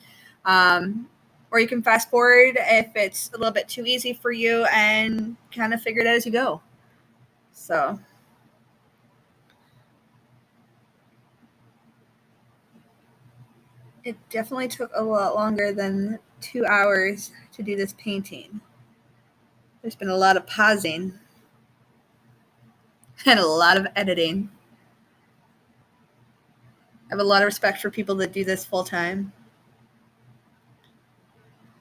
Or you can fast forward if it's a little bit too easy for you and kind of figure it out as you go. So it definitely took a lot longer than 2 hours to do this painting. There's been a lot of pausing and a lot of editing. I have a lot of respect for people that do this full time.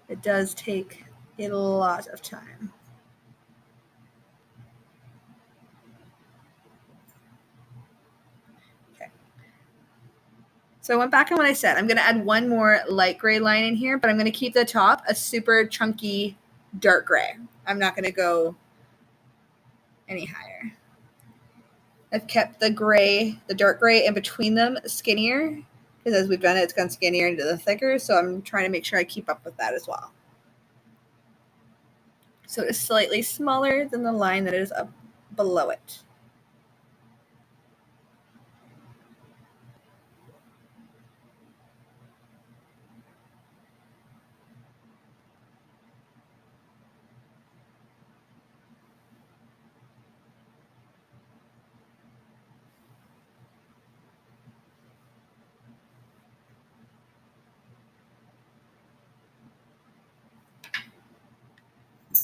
It does take a lot of time. Okay. So I went back on what I said. I'm going to add one more light gray line in here, but I'm going to keep the top a super chunky dark gray. I'm not going to go any higher. I've kept the dark gray in between them skinnier, because as we've done it, it's gone skinnier into the thicker, so I'm trying to make sure I keep up with that as well. So it's slightly smaller than the line that is up below it.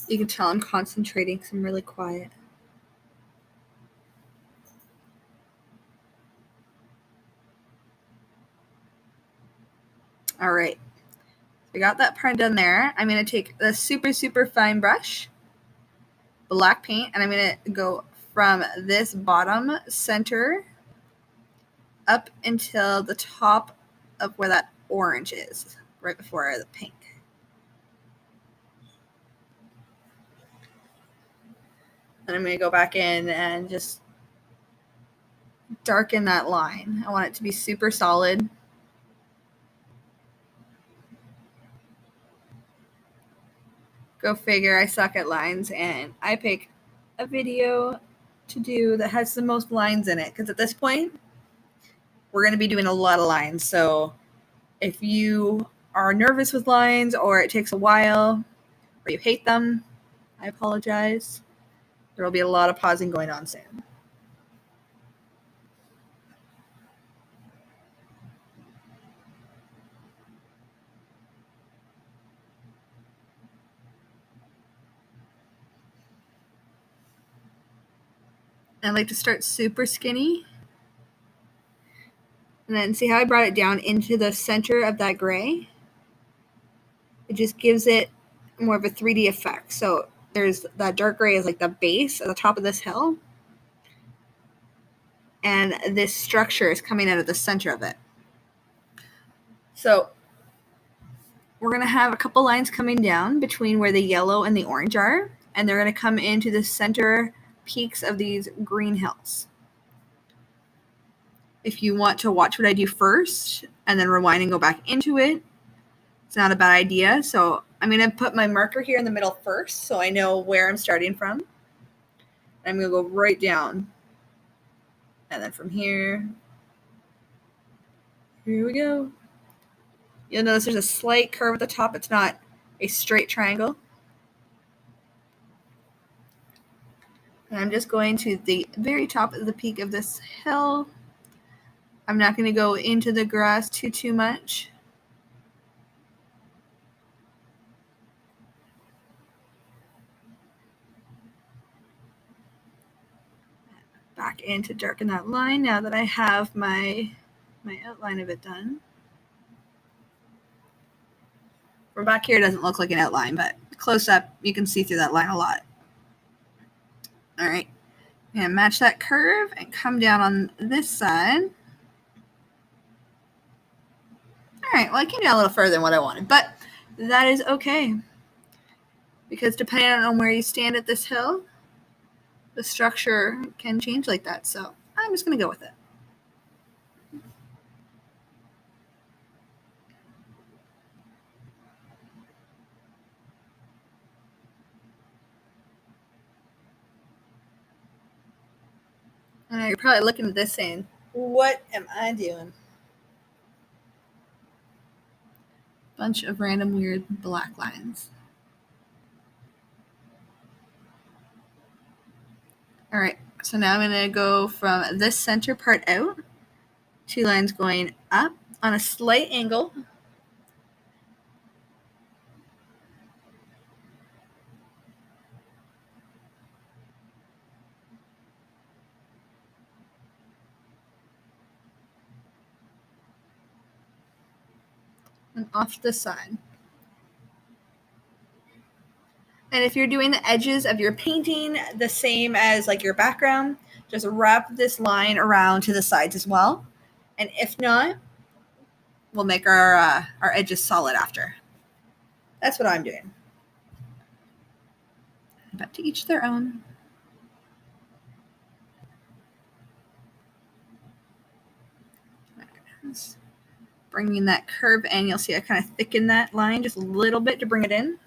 You can tell I'm concentrating because I'm really quiet. All right. I got that part done there. I'm going to take the super, super fine brush, black paint, and I'm going to go from this bottom center up until the top of where that orange is, right before the pink. And I'm going to go back in and just darken that line. I want it to be super solid. Go figure, I suck at lines, and I pick a video to do that has the most lines in it, because at this point, we're going to be doing a lot of lines. So if you are nervous with lines, or it takes a while, or you hate them, I apologize. There will be a lot of pausing going on soon. I like to start super skinny. And then see how I brought it down into the center of that gray? It just gives it more of a 3D effect. So there's that dark gray is like the base at the top of this hill. And this structure is coming out of the center of it. So we're going to have a couple lines coming down between where the yellow and the orange are. And they're going to come into the center peaks of these green hills. If you want to watch what I do first and then rewind and go back into it, it's not a bad idea. So I'm going to put my marker here in the middle first so I know where I'm starting from. I'm going to go right down. And then from here we go. You'll notice there's a slight curve at the top. It's not a straight triangle. And I'm just going to the very top of the peak of this hill. I'm not going to go into the grass too much. Back in to darken that line now that I have my outline of it done. From back here, it doesn't look like an outline, but close up, you can see through that line a lot. All right. And match that curve and come down on this side. All right, well, I came down a little further than what I wanted, but that is okay. Because depending on where you stand at this hill, the structure can change like that. So I'm just going to go with it. And you're probably looking at this saying, what am I doing? Bunch of random weird black lines. All right, so now I'm going to go from this center part out, 2 lines going up on a slight angle. And off to the side. And if you're doing the edges of your painting the same as like your background, just wrap this line around to the sides as well. And if not, we'll make our edges solid after. That's what I'm doing. But to each their own. Bringing that curve in, you'll see I kind of thicken that line just a little bit to bring it in.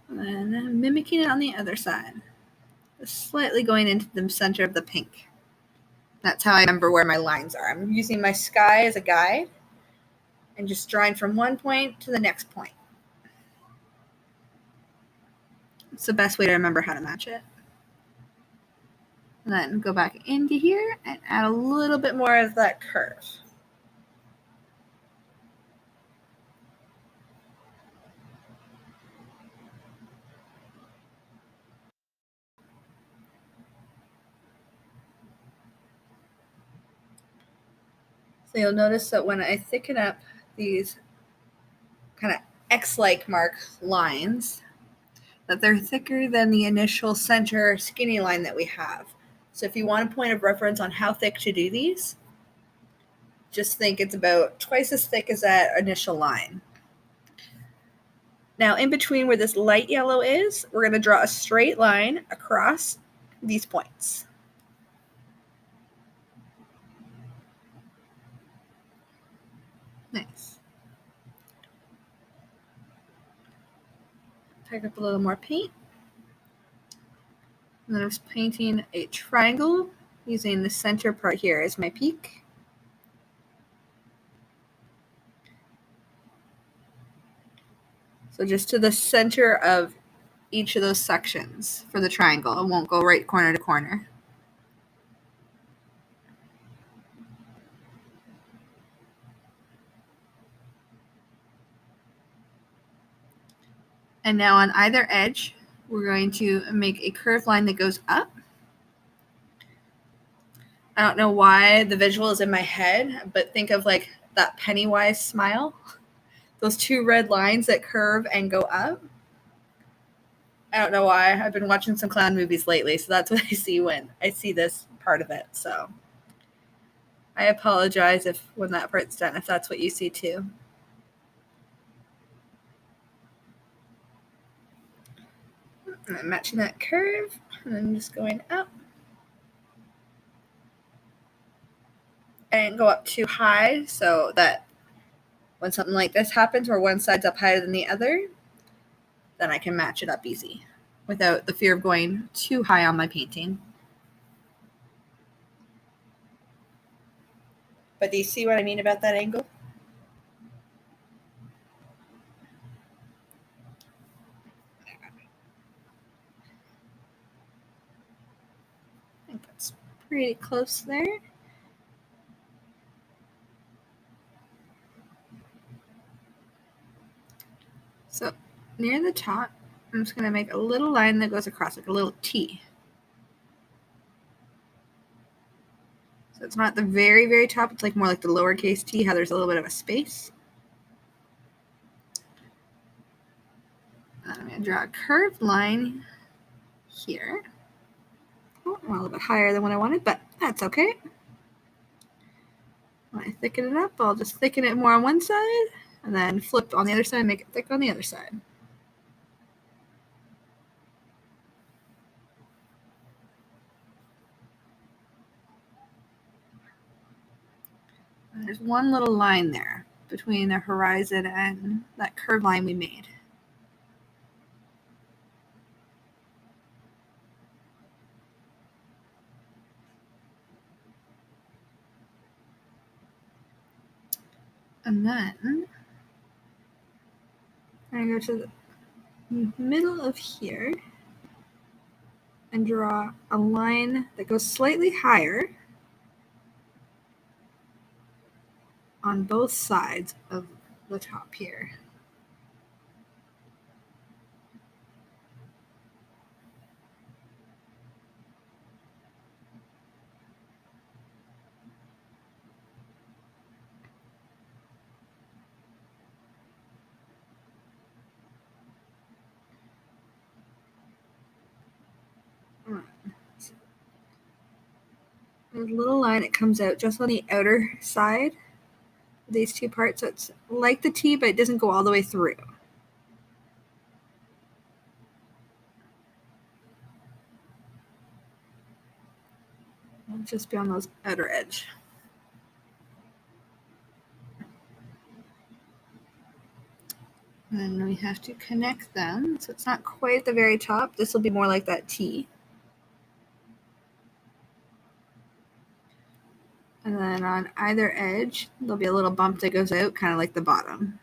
And then mimicking it on the other side. Just slightly going into the center of the pink. That's how I remember where my lines are. I'm using my sky as a guide and just drawing from one point to the next point. It's the best way to remember how to match it. And then go back into here and add a little bit more of that curve. So you'll notice that when I thicken up these kind of X-like mark lines, that they're thicker than the initial center skinny line that we have. So if you want a point of reference on how thick to do these, just think it's about twice as thick as that initial line. Now, in between where this light yellow is, we're going to draw a straight line across these points. Nice. Pick up a little more paint. And then I'm just painting a triangle using the center part here as my peak. So just to the center of each of those sections for the triangle. It won't go right corner to corner. And now on either edge, we're going to make a curved line that goes up. I don't know why the visual is in my head, but think of like that Pennywise smile. Those two red lines that curve and go up. I don't know why. I've been watching some clown movies lately, so that's what I see when I see this part of it. So I apologize if when that part's done, if that's what you see too. And I'm matching that curve, and I'm just going up. I didn't go up too high so that when something like this happens where one side's up higher than the other, then I can match it up easy without the fear of going too high on my painting. But do you see what I mean about that angle? I think that's pretty close there. So near the top, I'm just going to make a little line that goes across, like a little T. So it's not the very, very top. It's like more like the lowercase t, how there's a little bit of a space. I'm going to draw a curved line here. Oh, a little bit higher than what I wanted, but that's okay. When I thicken it up, I'll just thicken it more on one side and then flip on the other side and make it thick on the other side. And there's one little line there between the horizon and that curved line we made. And then I'm going to go to the middle of here and draw a line that goes slightly higher on both sides of the top here. There's a little line that comes out just on the outer side of these two parts. So it's like the T, but it doesn't go all the way through. It'll just be on those outer edge. And then we have to connect them. So it's not quite at the very top. This will be more like that T. And then on either edge, there'll be a little bump that goes out, kind of like the bottom.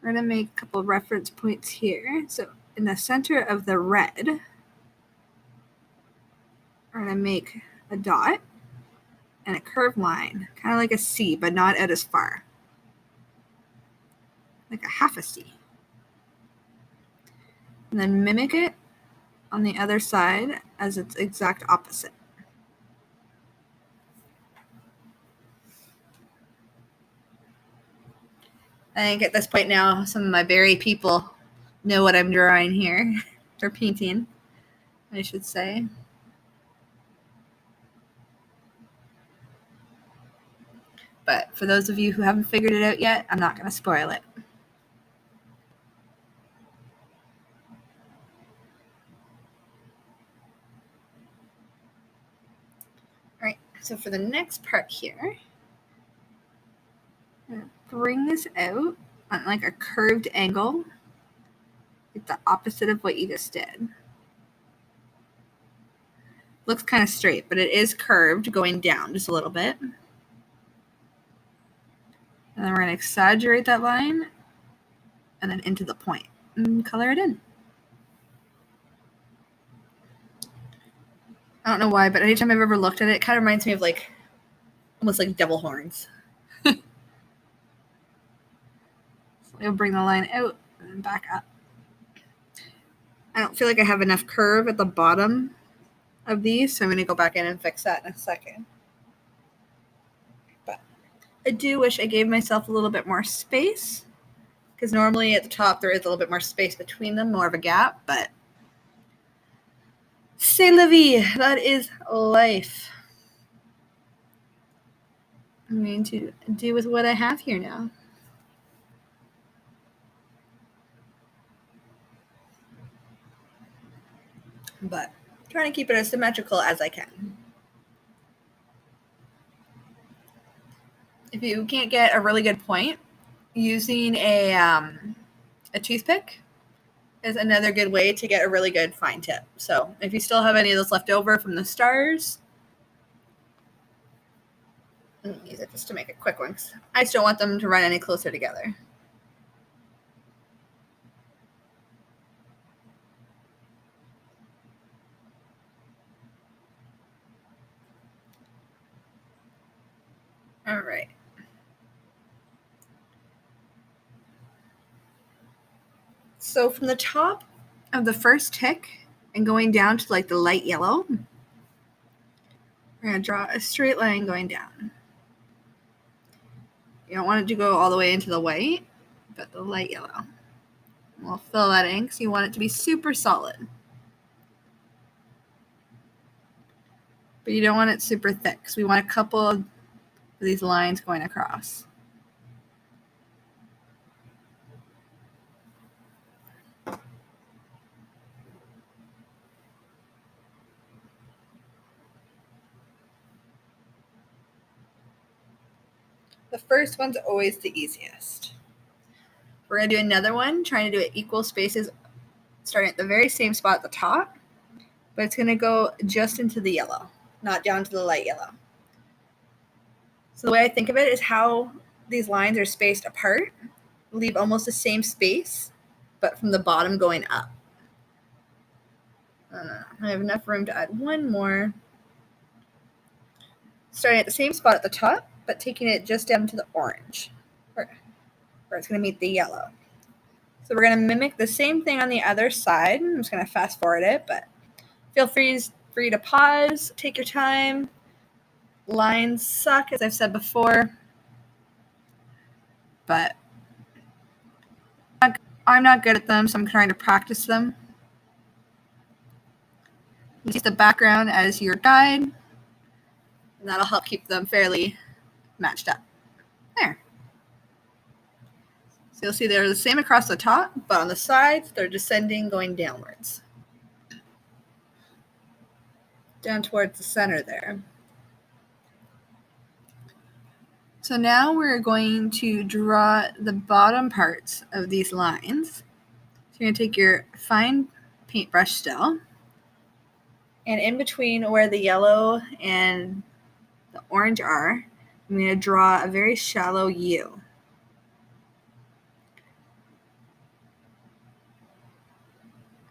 We're going to make a couple of reference points here. So in the center of the red, we're going to make a dot and a curved line, kind of like a C, but not out as far. Like a half a C. And then mimic it on the other side as its exact opposite. I think at this point now, some of my berry people know what I'm drawing here, or painting, I should say. But for those of you who haven't figured it out yet, I'm not going to spoil it. All right, so for the next part here, I'm going to bring this out on like a curved angle. It's the opposite of what you just did. Looks kind of straight, but it is curved going down just a little bit. And then we're going to exaggerate that line and then into the point and color it in. I don't know why, but anytime I've ever looked at it, it kind of reminds me of like almost like devil horns. So I'll bring the line out and then back up. I don't feel like I have enough curve at the bottom of these, so I'm going to go back in and fix that in a second. But I do wish I gave myself a little bit more space, because normally at the top there is a little bit more space between them, more of a gap, but c'est la vie, that is life. I'm going to do with what I have here now. But trying to keep it as symmetrical as I can. If you can't get a really good point, using a toothpick is another good way to get a really good fine tip. So if you still have any of those left over from the stars, use it just to make it quick ones. I just don't want them to run any closer together. All right. So from the top of the first tick and going down to like the light yellow, we're going to draw a straight line going down. You don't want it to go all the way into the white, but the light yellow. We'll fill that in because you want it to be super solid. But you don't want it super thick, because we want a couple of these lines going across. The first one's always the easiest. We're going to do another one, trying to do it equal spaces, starting at the very same spot at the top, but it's going to go just into the yellow, not down to the light yellow. So the way I think of it is how these lines are spaced apart, leave almost the same space, but from the bottom going up. I have enough room to add one more. Starting at the same spot at the top, but taking it just down to the orange, where it's going to meet the yellow. So we're going to mimic the same thing on the other side. I'm just going to fast forward it, but feel free to pause, take your time. Lines suck, as I've said before, but I'm not good at them, so I'm trying to practice them. Use the background as your guide, and that'll help keep them fairly matched up. There. So you'll see they're the same across the top, but on the sides, they're descending, going downwards. Down towards the center there. So now we're going to draw the bottom parts of these lines. So you're going to take your fine paintbrush still, and in between where the yellow and the orange are, I'm going to draw a very shallow U.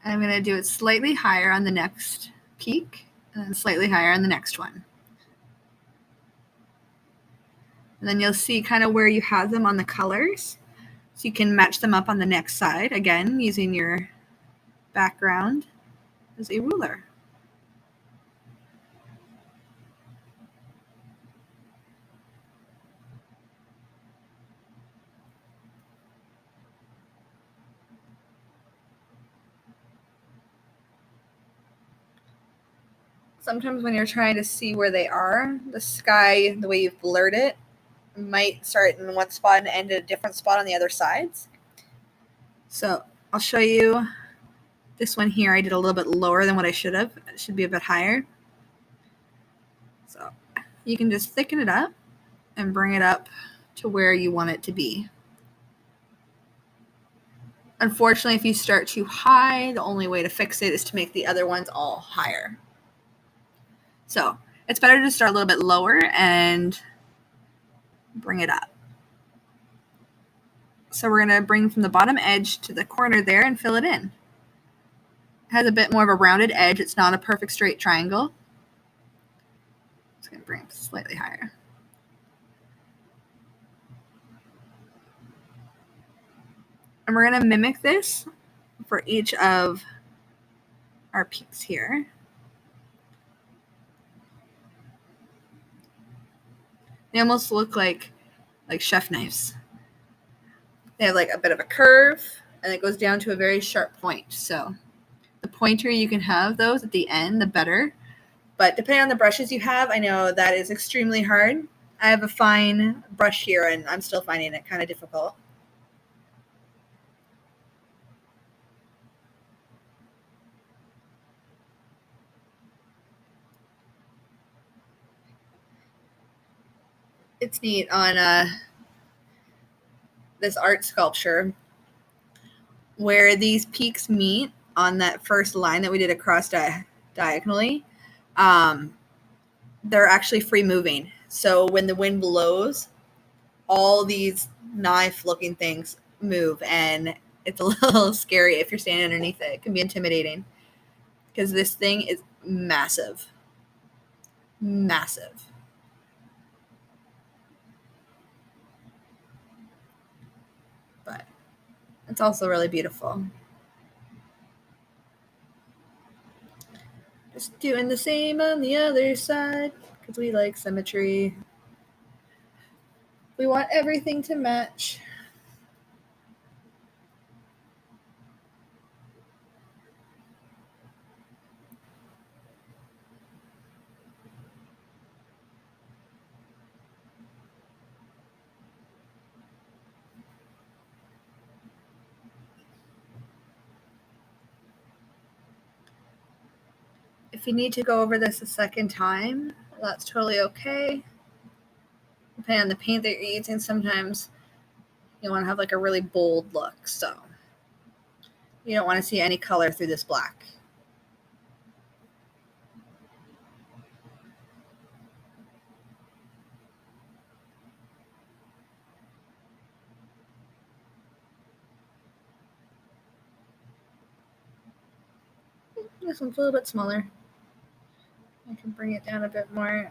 And I'm going to do it slightly higher on the next peak, and then slightly higher on the next one. And then you'll see kind of where you have them on the colors, so you can match them up on the next side, again, using your background as a ruler. sometimes when you're trying to see where they are, the sky, the way you've blurred it, might start in one spot and end at a different spot on the other sides. So I'll show you this one here. I did a little bit lower than what I should have. It should be a bit higher. So you can just thicken it up and bring it up to where you want it to be. Unfortunately, if you start too high, the only way to fix it is to make the other ones all higher. So it's better to start a little bit lower and bring it up. So we're going to bring from the bottom edge to the corner there and fill it in. It has a bit more of a rounded edge. It's not a perfect straight triangle. Just going to bring it slightly higher. And we're going to mimic this for each of our peaks here. They almost look like chef knives. They have like a bit of a curve and it goes down to a very sharp point. So the pointer you can have those at the end, the better. But depending on the brushes you have, I know that is extremely hard. I have a fine brush here and I'm still finding it kind of difficult. It's neat on this art sculpture where these peaks meet on that first line that we did across diagonally. They're actually free moving. So when the wind blows, all these knife looking things move, and it's a little scary if you're standing underneath it. It can be intimidating because this thing is massive. Massive. But it's also really beautiful. Just doing the same on the other side because we like symmetry. We want everything to match. If you need to go over this a second time, that's totally okay. Depending on the paint that you're using, sometimes you want to have like a really bold look. So you don't want to see any color through this black. This one's a little bit smaller. I can bring it down a bit more.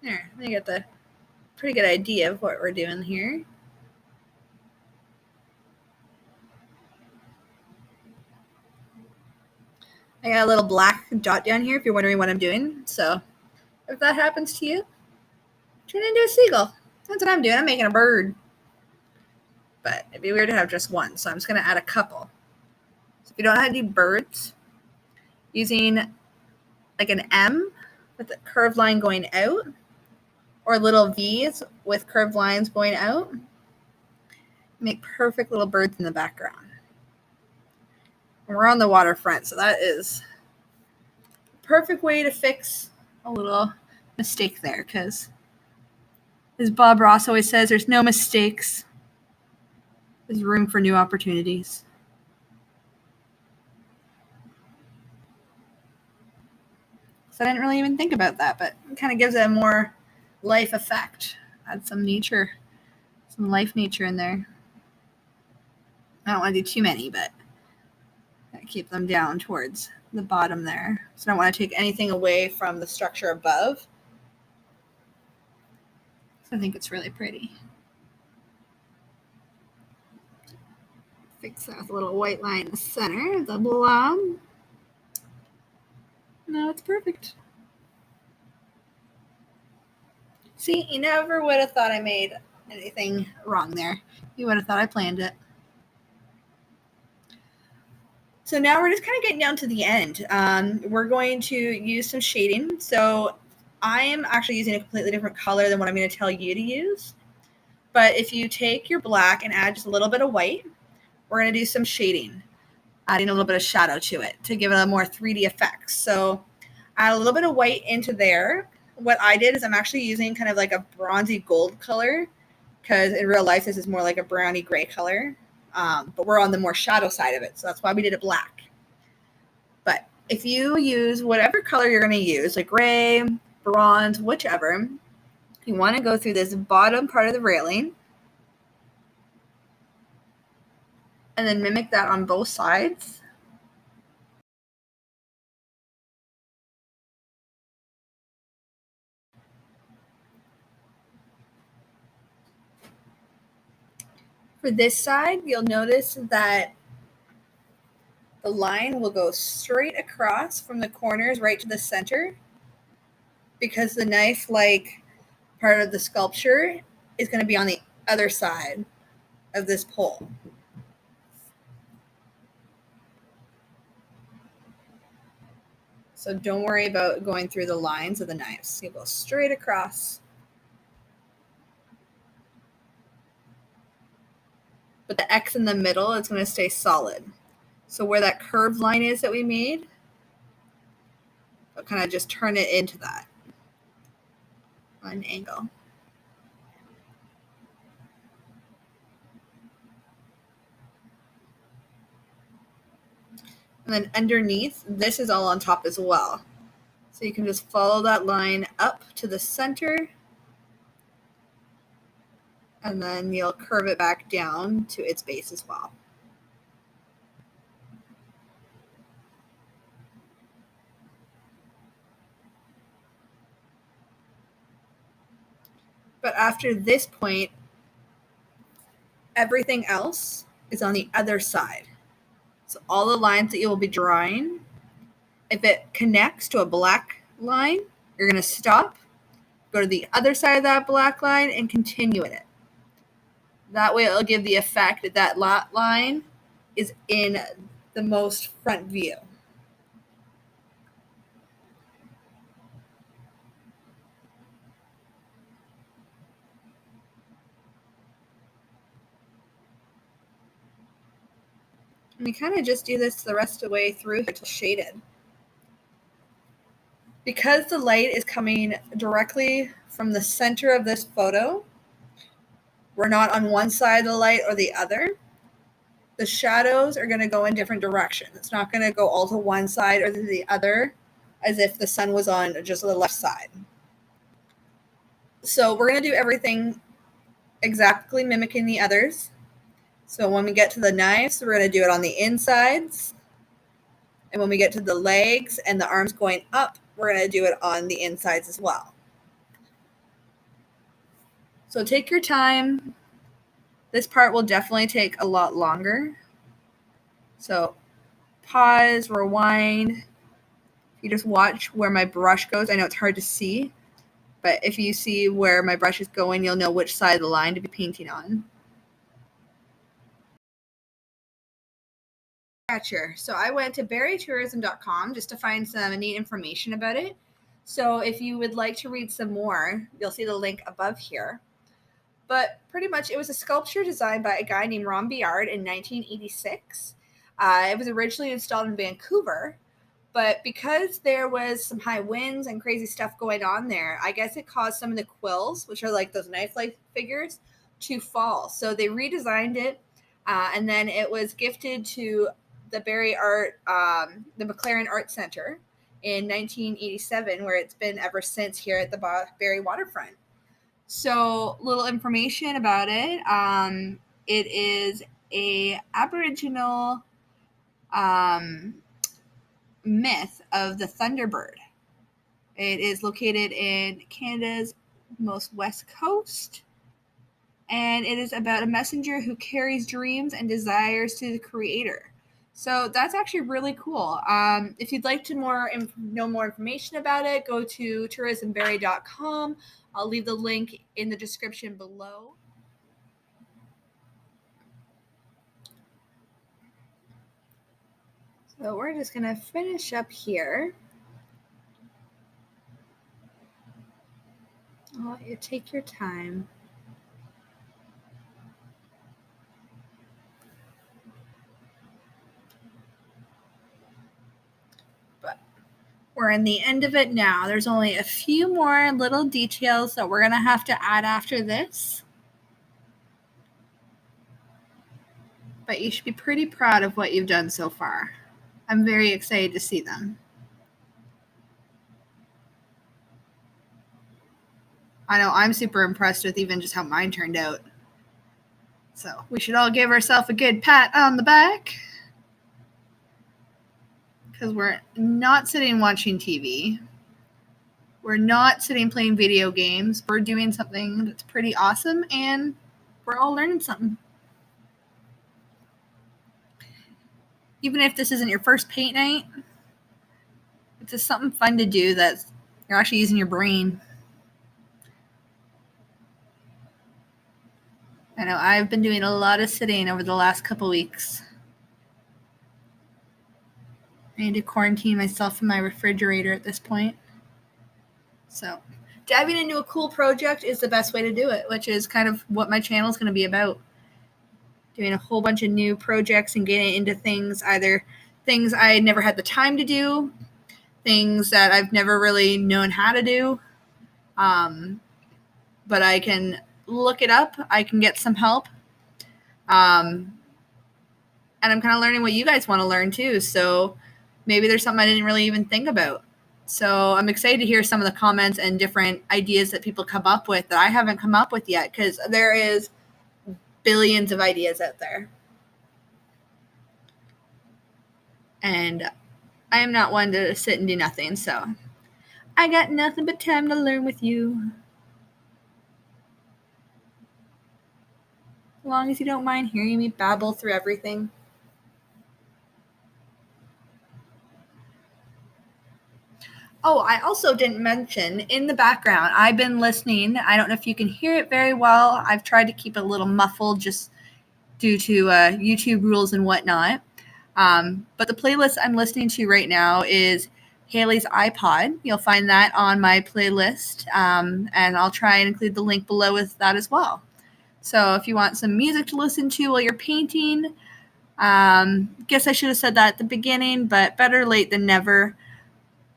There, I get the pretty good idea of what we're doing here. I got a little black dot down here if you're wondering what I'm doing. So if that happens to you, turn into a seagull. That's what I'm doing. I'm making a bird. But it'd be weird to have just one, so I'm just going to add a couple. So if you don't know how to do birds, using like an M with a curved line going out, or little V's with curved lines going out, make perfect little birds in the background. And we're on the waterfront, so that is a perfect way to fix a little mistake there, because as Bob Ross always says, there's no mistakes. There's room for new opportunities. So I didn't really even think about that, but it kind of gives it a more life effect. Add some nature, some life nature in there. I don't want to do too many, but keep them down towards the bottom there. So I don't want to take anything away from the structure above. So I think it's really pretty. Fix that with a little white line in the center of the blob. No, it's perfect. See, you never would have thought I made anything wrong there. You would have thought I planned it. So now we're just kind of getting down to the end. We're going to use some shading. So I am actually using a completely different color than what I'm going to tell you to use. But if you take your black and add just a little bit of white, we're going to do some shading, adding a little bit of shadow to it to give it a more 3D effect. So add a little bit of white into there. What I did is I'm actually using kind of like a bronzy gold color, because in real life this is more like a browny gray color, but we're on the more shadow side of it, so that's why we did it black. But if you use whatever color you're going to use, like gray, bronze, whichever, you want to go through this bottom part of the railing and then mimic that on both sides. For this side, you'll notice that the line will go straight across from the corners right to the center, because the knife-like part of the sculpture is going to be on the other side of this pole. So don't worry about going through the lines of the knives. You go straight across. But the X in the middle is going to stay solid. So where that curved line is that we made, I'll kind of just turn it into that on an angle. And then underneath, this is all on top as well. So you can just follow that line up to the center, and then you'll curve it back down to its base as well. But after this point, everything else is on the other side. So all the lines that you will be drawing, if it connects to a black line, you're going to stop, go to the other side of that black line, and continue in it. That way it'll give the effect that that lot line is in the most front view. And we kind of just do this the rest of the way through until shaded. Because the light is coming directly from the center of this photo, we're not on one side of the light or the other. The shadows are going to go in different directions. It's not going to go all to one side or to the other as if the sun was on just the left side. So we're going to do everything exactly mimicking the others. So when we get to the knives, we're going to do it on the insides. And when we get to the legs and the arms going up, we're going to do it on the insides as well. So take your time. This part will definitely take a lot longer. So pause, rewind. You just watch where my brush goes. I know it's hard to see, but if you see where my brush is going, you'll know which side of the line to be painting on. So I went to berrytourism.com just to find some neat information about it. So if you would like to read some more, you'll see the link above here. But pretty much it was a sculpture designed by a guy named Ron Biard in 1986. It was originally installed in Vancouver, but because there was some high winds and crazy stuff going on there, I guess it caused some of the quills, which are like those knife-like figures, to fall. So they redesigned it, and then it was gifted to the the McLaren Art Center in 1987, where it's been ever since here at the Barrie waterfront. So, little information about it. It is a Aboriginal myth of the Thunderbird. It is located in Canada's most west coast, and it is about a messenger who carries dreams and desires to the creator. So that's actually really cool. If you'd like to know more information about it, go to tourismberry.com. I'll leave the link in the description below. So we're just going to finish up here. I'll let you take your time. But we're in the end of it now. There's only a few more little details that we're going to have to add after this. But you should be pretty proud of what you've done so far. I'm very excited to see them. I know I'm super impressed with even just how mine turned out. So we should all give ourselves a good pat on the back. Because we're not sitting watching TV. We're not sitting playing video games. We're doing something that's pretty awesome, and we're all learning something. Even if this isn't your first paint night, it's just something fun to do that you're actually using your brain. I know I've been doing a lot of sitting over the last couple weeks. I need to quarantine myself in my refrigerator at this point. So diving into a cool project is the best way to do it, which is kind of what my channel is going to be about. Doing a whole bunch of new projects and getting into things, either things I never had the time to do, things that I've never really known how to do. But I can look it up. I can get some help. And I'm kind of learning what you guys want to learn too. So maybe there's something I didn't really even think about. So I'm excited to hear some of the comments and different ideas that people come up with that I haven't come up with yet, because there is billions of ideas out there. And I am not one to sit and do nothing, so I got nothing but time to learn with you. As long as you don't mind hearing me babble through everything. Oh, I also didn't mention in the background, I've been listening. I don't know if you can hear it very well. I've tried to keep it a little muffled just due to YouTube rules and whatnot. But the playlist I'm listening to right now is Haley's iPod. You'll find that on my playlist, and I'll try and include the link below with that as well. So if you want some music to listen to while you're painting, guess I should have said that at the beginning, but better late than never.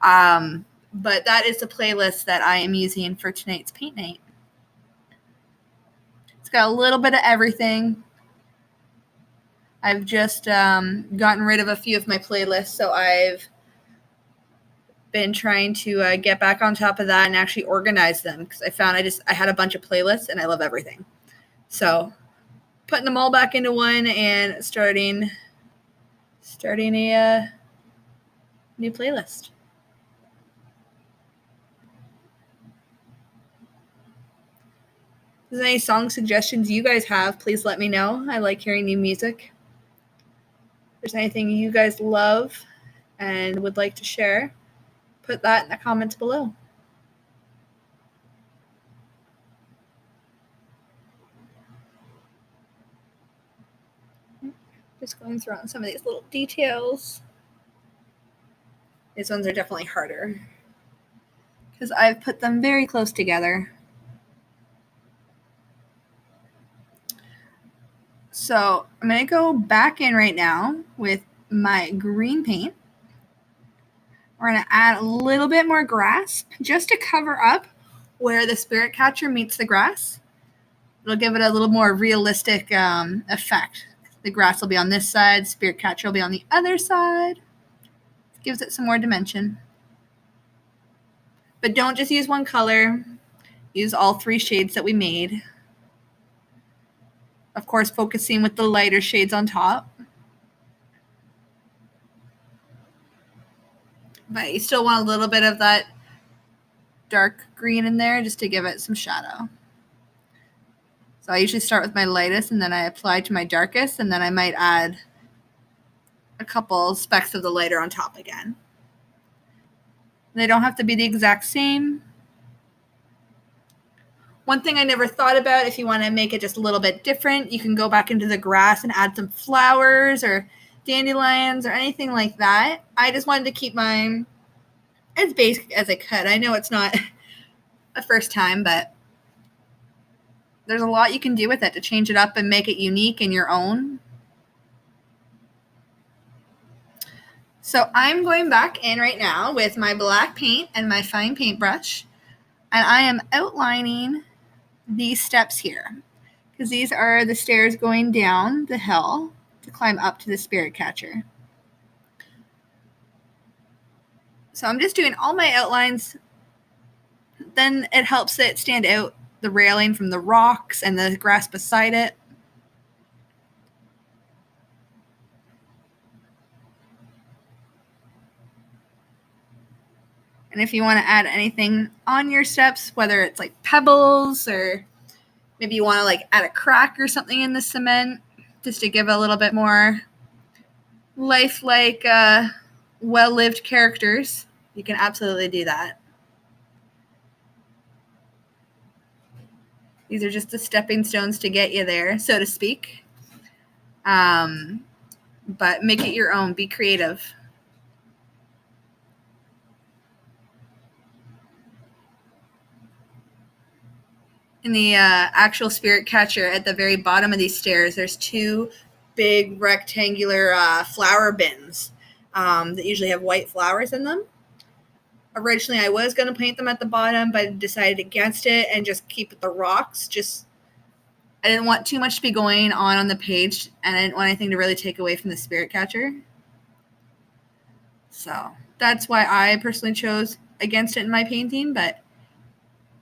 But that is the playlist that I am using for tonight's paint night. It's got a little bit of everything. I've just gotten rid of a few of my playlists, so I've been trying to get back on top of that and actually organize them, because I found I had a bunch of playlists and I love everything. So putting them all back into one and starting a new playlist. If there's any song suggestions you guys have, please let me know. I like hearing new music. If there's anything you guys love and would like to share, put that in the comments below. Just going through on some of these little details. These ones are definitely harder because I've put them very close together. So I'm going to go back in right now with my green paint. We're going to add a little bit more grass just to cover up where the spirit catcher meets the grass. It'll give it a little more realistic effect. The grass will be on this side, spirit catcher will be on the other side. It gives it some more dimension. But don't just use one color. Use all three shades that we made. Of course, focusing with the lighter shades on top. But you still want a little bit of that dark green in there just to give it some shadow. So I usually start with my lightest and then I apply to my darkest, and then I might add a couple specks of the lighter on top again. They don't have to be the exact same. One thing I never thought about, if you want to make it just a little bit different, you can go back into the grass and add some flowers or dandelions or anything like that. I just wanted to keep mine as basic as I could. I know it's not a first time, but there's a lot you can do with it to change it up and make it unique and your own. So I'm going back in right now with my black paint and my fine paintbrush, and I am outlining these steps here, because these are the stairs going down the hill to climb up to the spirit catcher. So I'm just doing all my outlines. Then it helps it stand out, the railing from the rocks and the grass beside it. And if you want to add anything on your steps, whether it's like pebbles or maybe you want to like add a crack or something in the cement just to give a little bit more lifelike, well-lived characters, you can absolutely do that. These are just the stepping stones to get you there, so to speak. But make it your own. Be creative. In the actual spirit catcher, at the very bottom of these stairs, there's two big rectangular flower bins that usually have white flowers in them. Originally, I was going to paint them at the bottom, but I decided against it and just keep the rocks. I didn't want too much to be going on the page, and I didn't want anything to really take away from the spirit catcher. So that's why I personally chose against it in my painting, but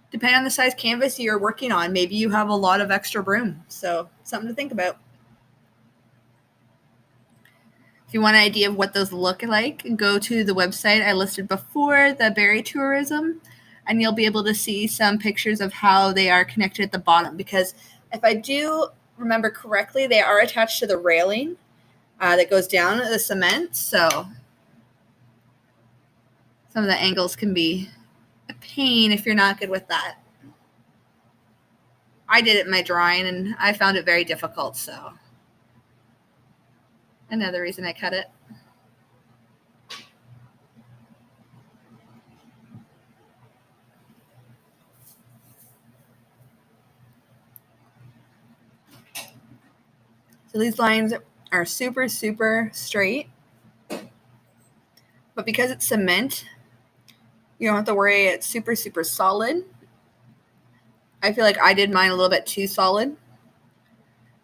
depending on the size canvas you're working on, maybe you have a lot of extra room. So something to think about. If you want an idea of what those look like, go to the website I listed before, the Berry Tourism, and you'll be able to see some pictures of how they are connected at the bottom. Because if I do remember correctly, they are attached to the railing that goes down the cement. So some of the angles can be a pain if you're not good with that. I did it in my drawing, and I found it very difficult, so another reason I cut it. So these lines are super, super straight, but because it's cement, you don't have to worry it's super, super solid. I feel like I did mine a little bit too solid.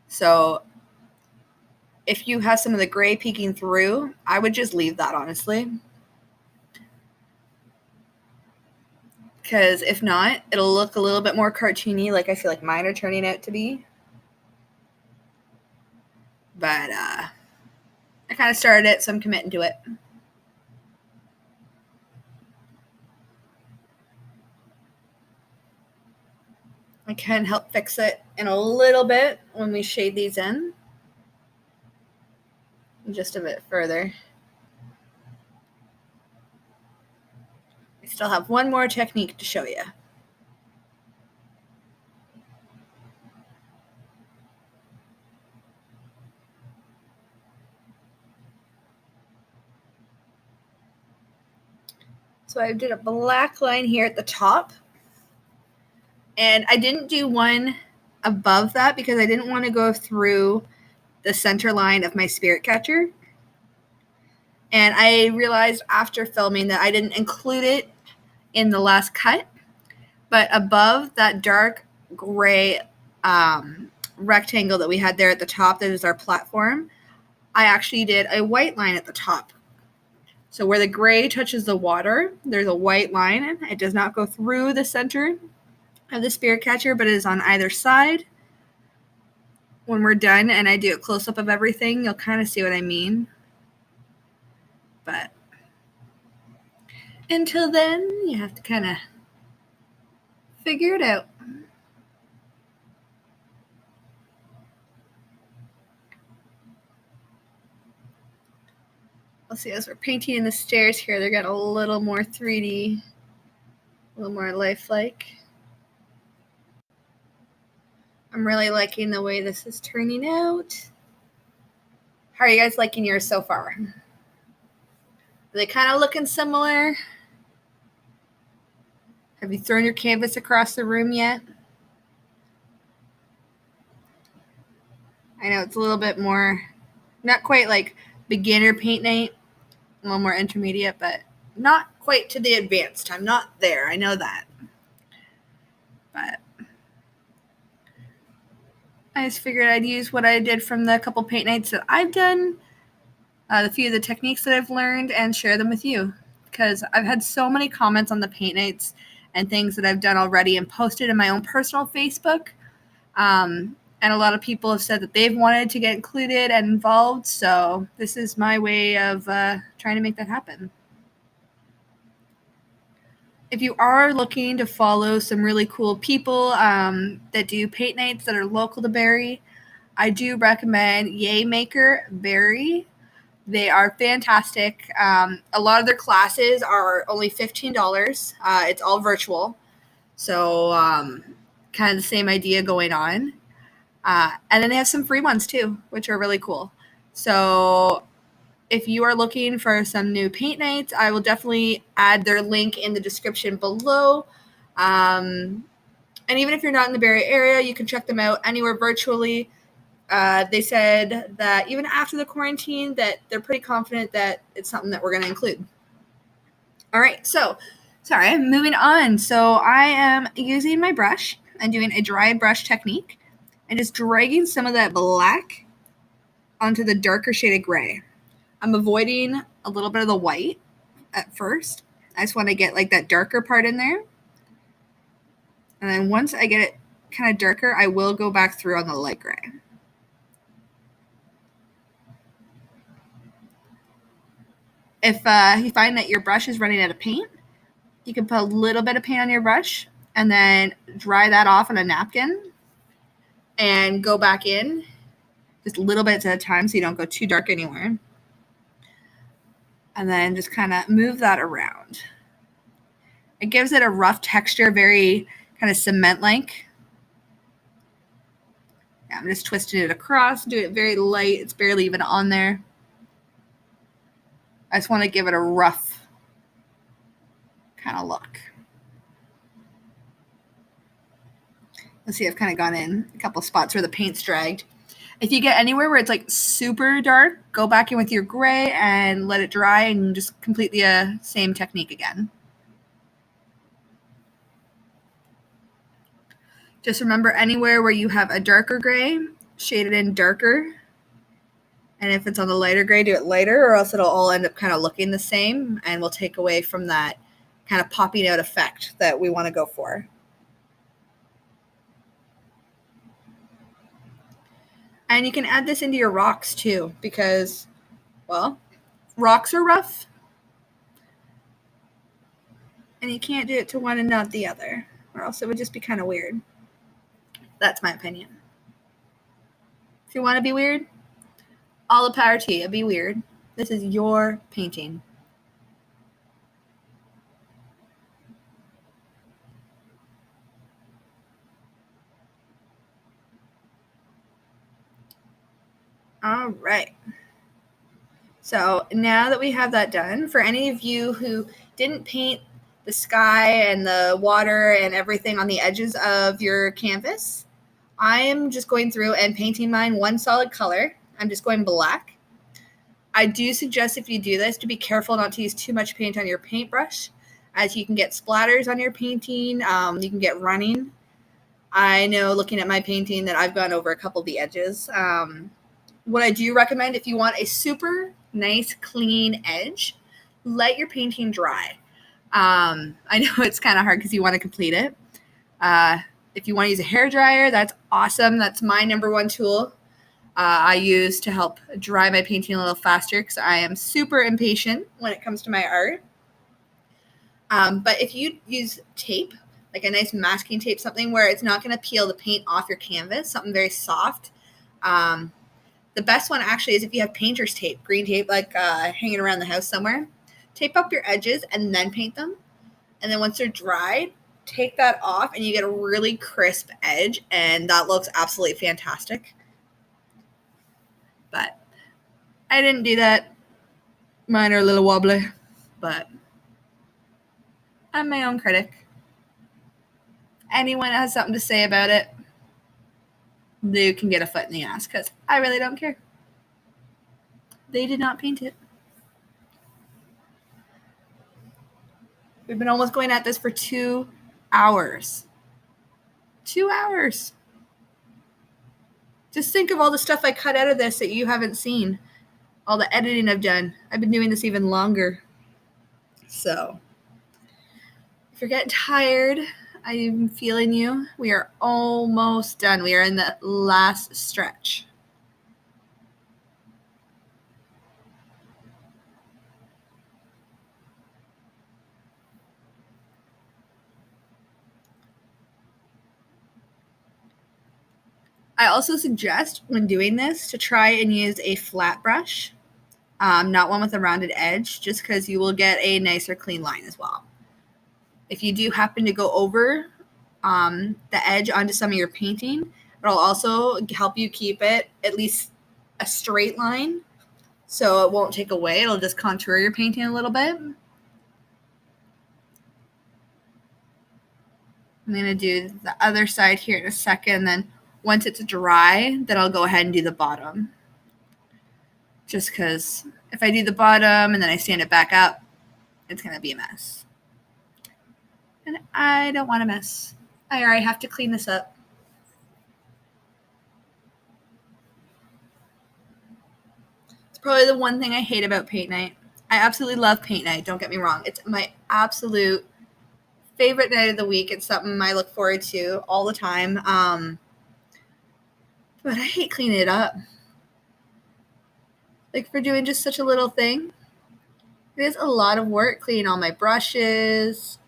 So if you have some of the gray peeking through, I would just leave that, honestly. Because if not, it'll look a little bit more cartoony, like I feel like mine are turning out to be. But I kind of started it, so I'm committing to it. I can help fix it in a little bit when we shade these in. Just a bit further. I still have one more technique to show you. So I did a black line here at the top. And I didn't do one above that because I didn't want to go through the center line of my spirit catcher. And I realized after filming that I didn't include it in the last cut. But above that dark gray rectangle that we had there at the top, that is our platform, I actually did a white line at the top. So where the gray touches the water, there's a white line. It does not go through the center of the spirit catcher, but it is on either side. When we're done and I do a close-up of everything, you'll kind of see what I mean. But until then, you have to kind of figure it out. Let's see, as we're painting in the stairs here, they're getting a little more 3D, a little more lifelike. I'm really liking the way this is turning out. How are you guys liking yours so far? Are they kind of looking similar? Have you thrown your canvas across the room yet? I know it's a little bit more, not quite like beginner paint night, a little more intermediate, but not quite to the advanced. I'm not there. I know that. But I just figured I'd use what I did from the couple paint nights that I've done, the few of the techniques that I've learned, and share them with you. Because I've had so many comments on the paint nights and things that I've done already and posted in my own personal Facebook. And a lot of people have said that they've wanted to get included and involved. So this is my way of trying to make that happen. If you are looking to follow some really cool people that do paint nights that are local to Barrie, I do recommend Yay Maker Barrie. They are fantastic. A lot of their classes are only $15. It's all virtual. So kind of the same idea going on. And then they have some free ones too, which are really cool. So if you are looking for some new paint nights, I will definitely add their link in the description below. And even if you're not in the Barrie area, you can check them out anywhere virtually. They said that even after the quarantine, that they're pretty confident that it's something that we're going to include. All right, so sorry, moving on. So I am using my brush and doing a dry brush technique and just dragging some of that black onto the darker shaded gray. I'm avoiding a little bit of the white at first. I just want to get like that darker part in there. And then once I get it kind of darker, I will go back through on the light gray. If you find that your brush is running out of paint, you can put a little bit of paint on your brush and then dry that off on a napkin and go back in just little bits at a time so you don't go too dark anywhere. And then just kind of move that around. It gives it a rough texture, very kind of cement-like. Yeah, I'm just twisting it across, do it very light. It's barely even on there. I just want to give it a rough kind of look. Let's see, I've kind of gone in a couple spots where the paint's dragged. If you get anywhere where it's like super dark, go back in with your gray and let it dry and just complete the same technique again. Just remember, anywhere where you have a darker gray, shade it in darker. And if it's on the lighter gray, do it lighter, or else it'll all end up kind of looking the same and will take away from that kind of popping out effect that we want to go for. And you can add this into your rocks too, because, well, rocks are rough. And you can't do it to one and not the other, or else it would just be kind of weird. That's my opinion. If you want to be weird, all the power to you. Be weird. This is your painting. All right. So now that we have that done, for any of you who didn't paint the sky and the water and everything on the edges of your canvas, I am just going through and painting mine one solid color. I'm just going black. I do suggest, if you do this, to be careful not to use too much paint on your paintbrush, as you can get splatters on your painting. You can get running. I know, looking at my painting, that I've gone over a couple of the edges. What I do recommend, if you want a super nice, clean edge, let your painting dry. I know it's kind of hard because you want to complete it. If you want to use a hair dryer, that's awesome. That's my number one tool I use to help dry my painting a little faster, because I am super impatient when it comes to my art. But if you use tape, like a nice masking tape, something where it's not going to peel the paint off your canvas, something very soft, the The best one actually is if you have painter's tape, green tape, like hanging around the house somewhere. Tape up your edges and then paint them. And then once they're dried, take that off and you get a really crisp edge, and that looks absolutely fantastic. But I didn't do that. Mine are a little wobbly, but I'm my own critic. Anyone has something to say about it, they can get a foot in the ass, because I really don't care. They did not paint it. We've been almost going at this for 2 hours. 2 hours. Just think of all the stuff I cut out of this that you haven't seen. All the editing I've done. I've been doing this even longer. So, if you're getting tired, I'm feeling you. We are almost done. We are in the last stretch. I also suggest when doing this to try and use a flat brush, not one with a rounded edge, just because you will get a nicer clean line as well. If you do happen to go over the edge onto some of your painting, it'll also help you keep it at least a straight line, so it won't take away. It'll just contour your painting a little bit. I'm going to do the other side here in a second, then once it's dry, then I'll go ahead and do the bottom. Just because if I do the bottom and then I stand it back up, it's going to be a mess. And I don't want a mess. I already have to clean this up. It's probably the one thing I hate about paint night. I absolutely love paint night, don't get me wrong. It's my absolute favorite night of the week. It's something I look forward to all the time. But I hate cleaning it up. Like, for doing just such a little thing. It is a lot of work cleaning all my brushes.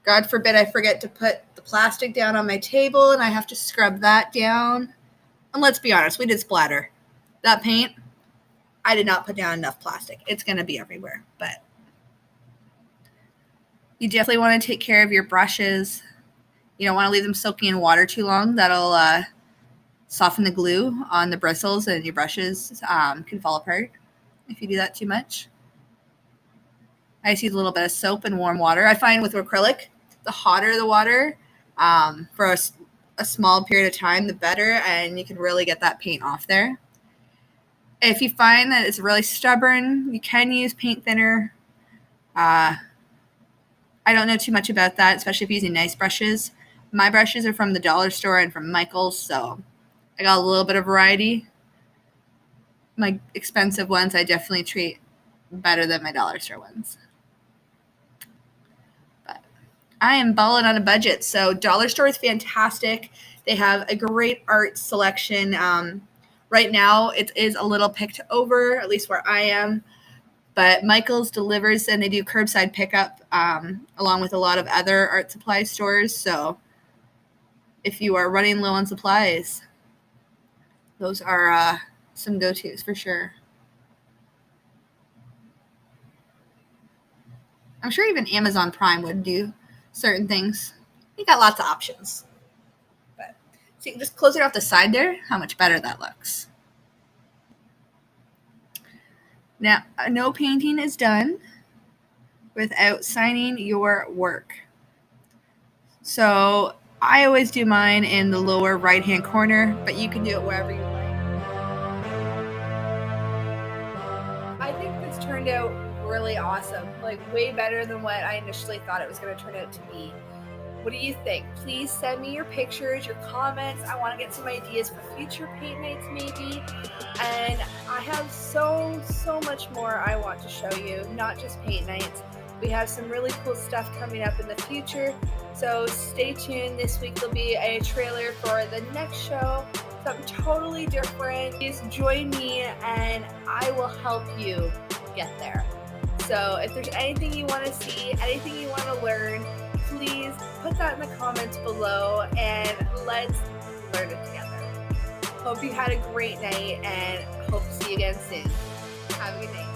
God forbid I forget to put the plastic down on my table and I have to scrub that down. And let's be honest, we did splatter. That paint, I did not put down enough plastic. It's going to be everywhere. But you definitely want to take care of your brushes. You don't want to leave them soaking in water too long. That'll soften the glue on the bristles, and your brushes can fall apart if you do that too much. I just use a little bit of soap and warm water. I find with acrylic, the hotter the water for a small period of time, the better, and you can really get that paint off there. If you find that it's really stubborn, you can use paint thinner. I don't know too much about that, especially if you're using nice brushes. My brushes are from the dollar store and from Michael's, so I got a little bit of variety. My expensive ones I definitely treat better than my dollar store ones. But I am balling on a budget, so dollar store is fantastic. They have a great art selection. Right now, it is a little picked over, at least where I am. But Michael's delivers, and they do curbside pickup along with a lot of other art supply stores. So if you are running low on supplies, those are some go-tos for sure. I'm sure even Amazon Prime would do certain things. You got lots of options. But so you can just close it off the side there. How much better that looks. Now, no painting is done without signing your work. So I always do mine in the lower right-hand corner, but you can do it wherever you like. I think this turned out really awesome, like way better than what I initially thought it was going to turn out to be. What do you think? Please send me your pictures, your comments. I want to get some ideas for future paint nights maybe. And I have so much more I want to show you, not just paint nights. We have some really cool stuff coming up in the future. So stay tuned. This week there'll be a trailer for the next show, something totally different. Please join me and I will help you get there. So if there's anything you want to see, anything you want to learn, please put that in the comments below and let's learn it together. Hope you had a great night and hope to see you again soon. Have a good night.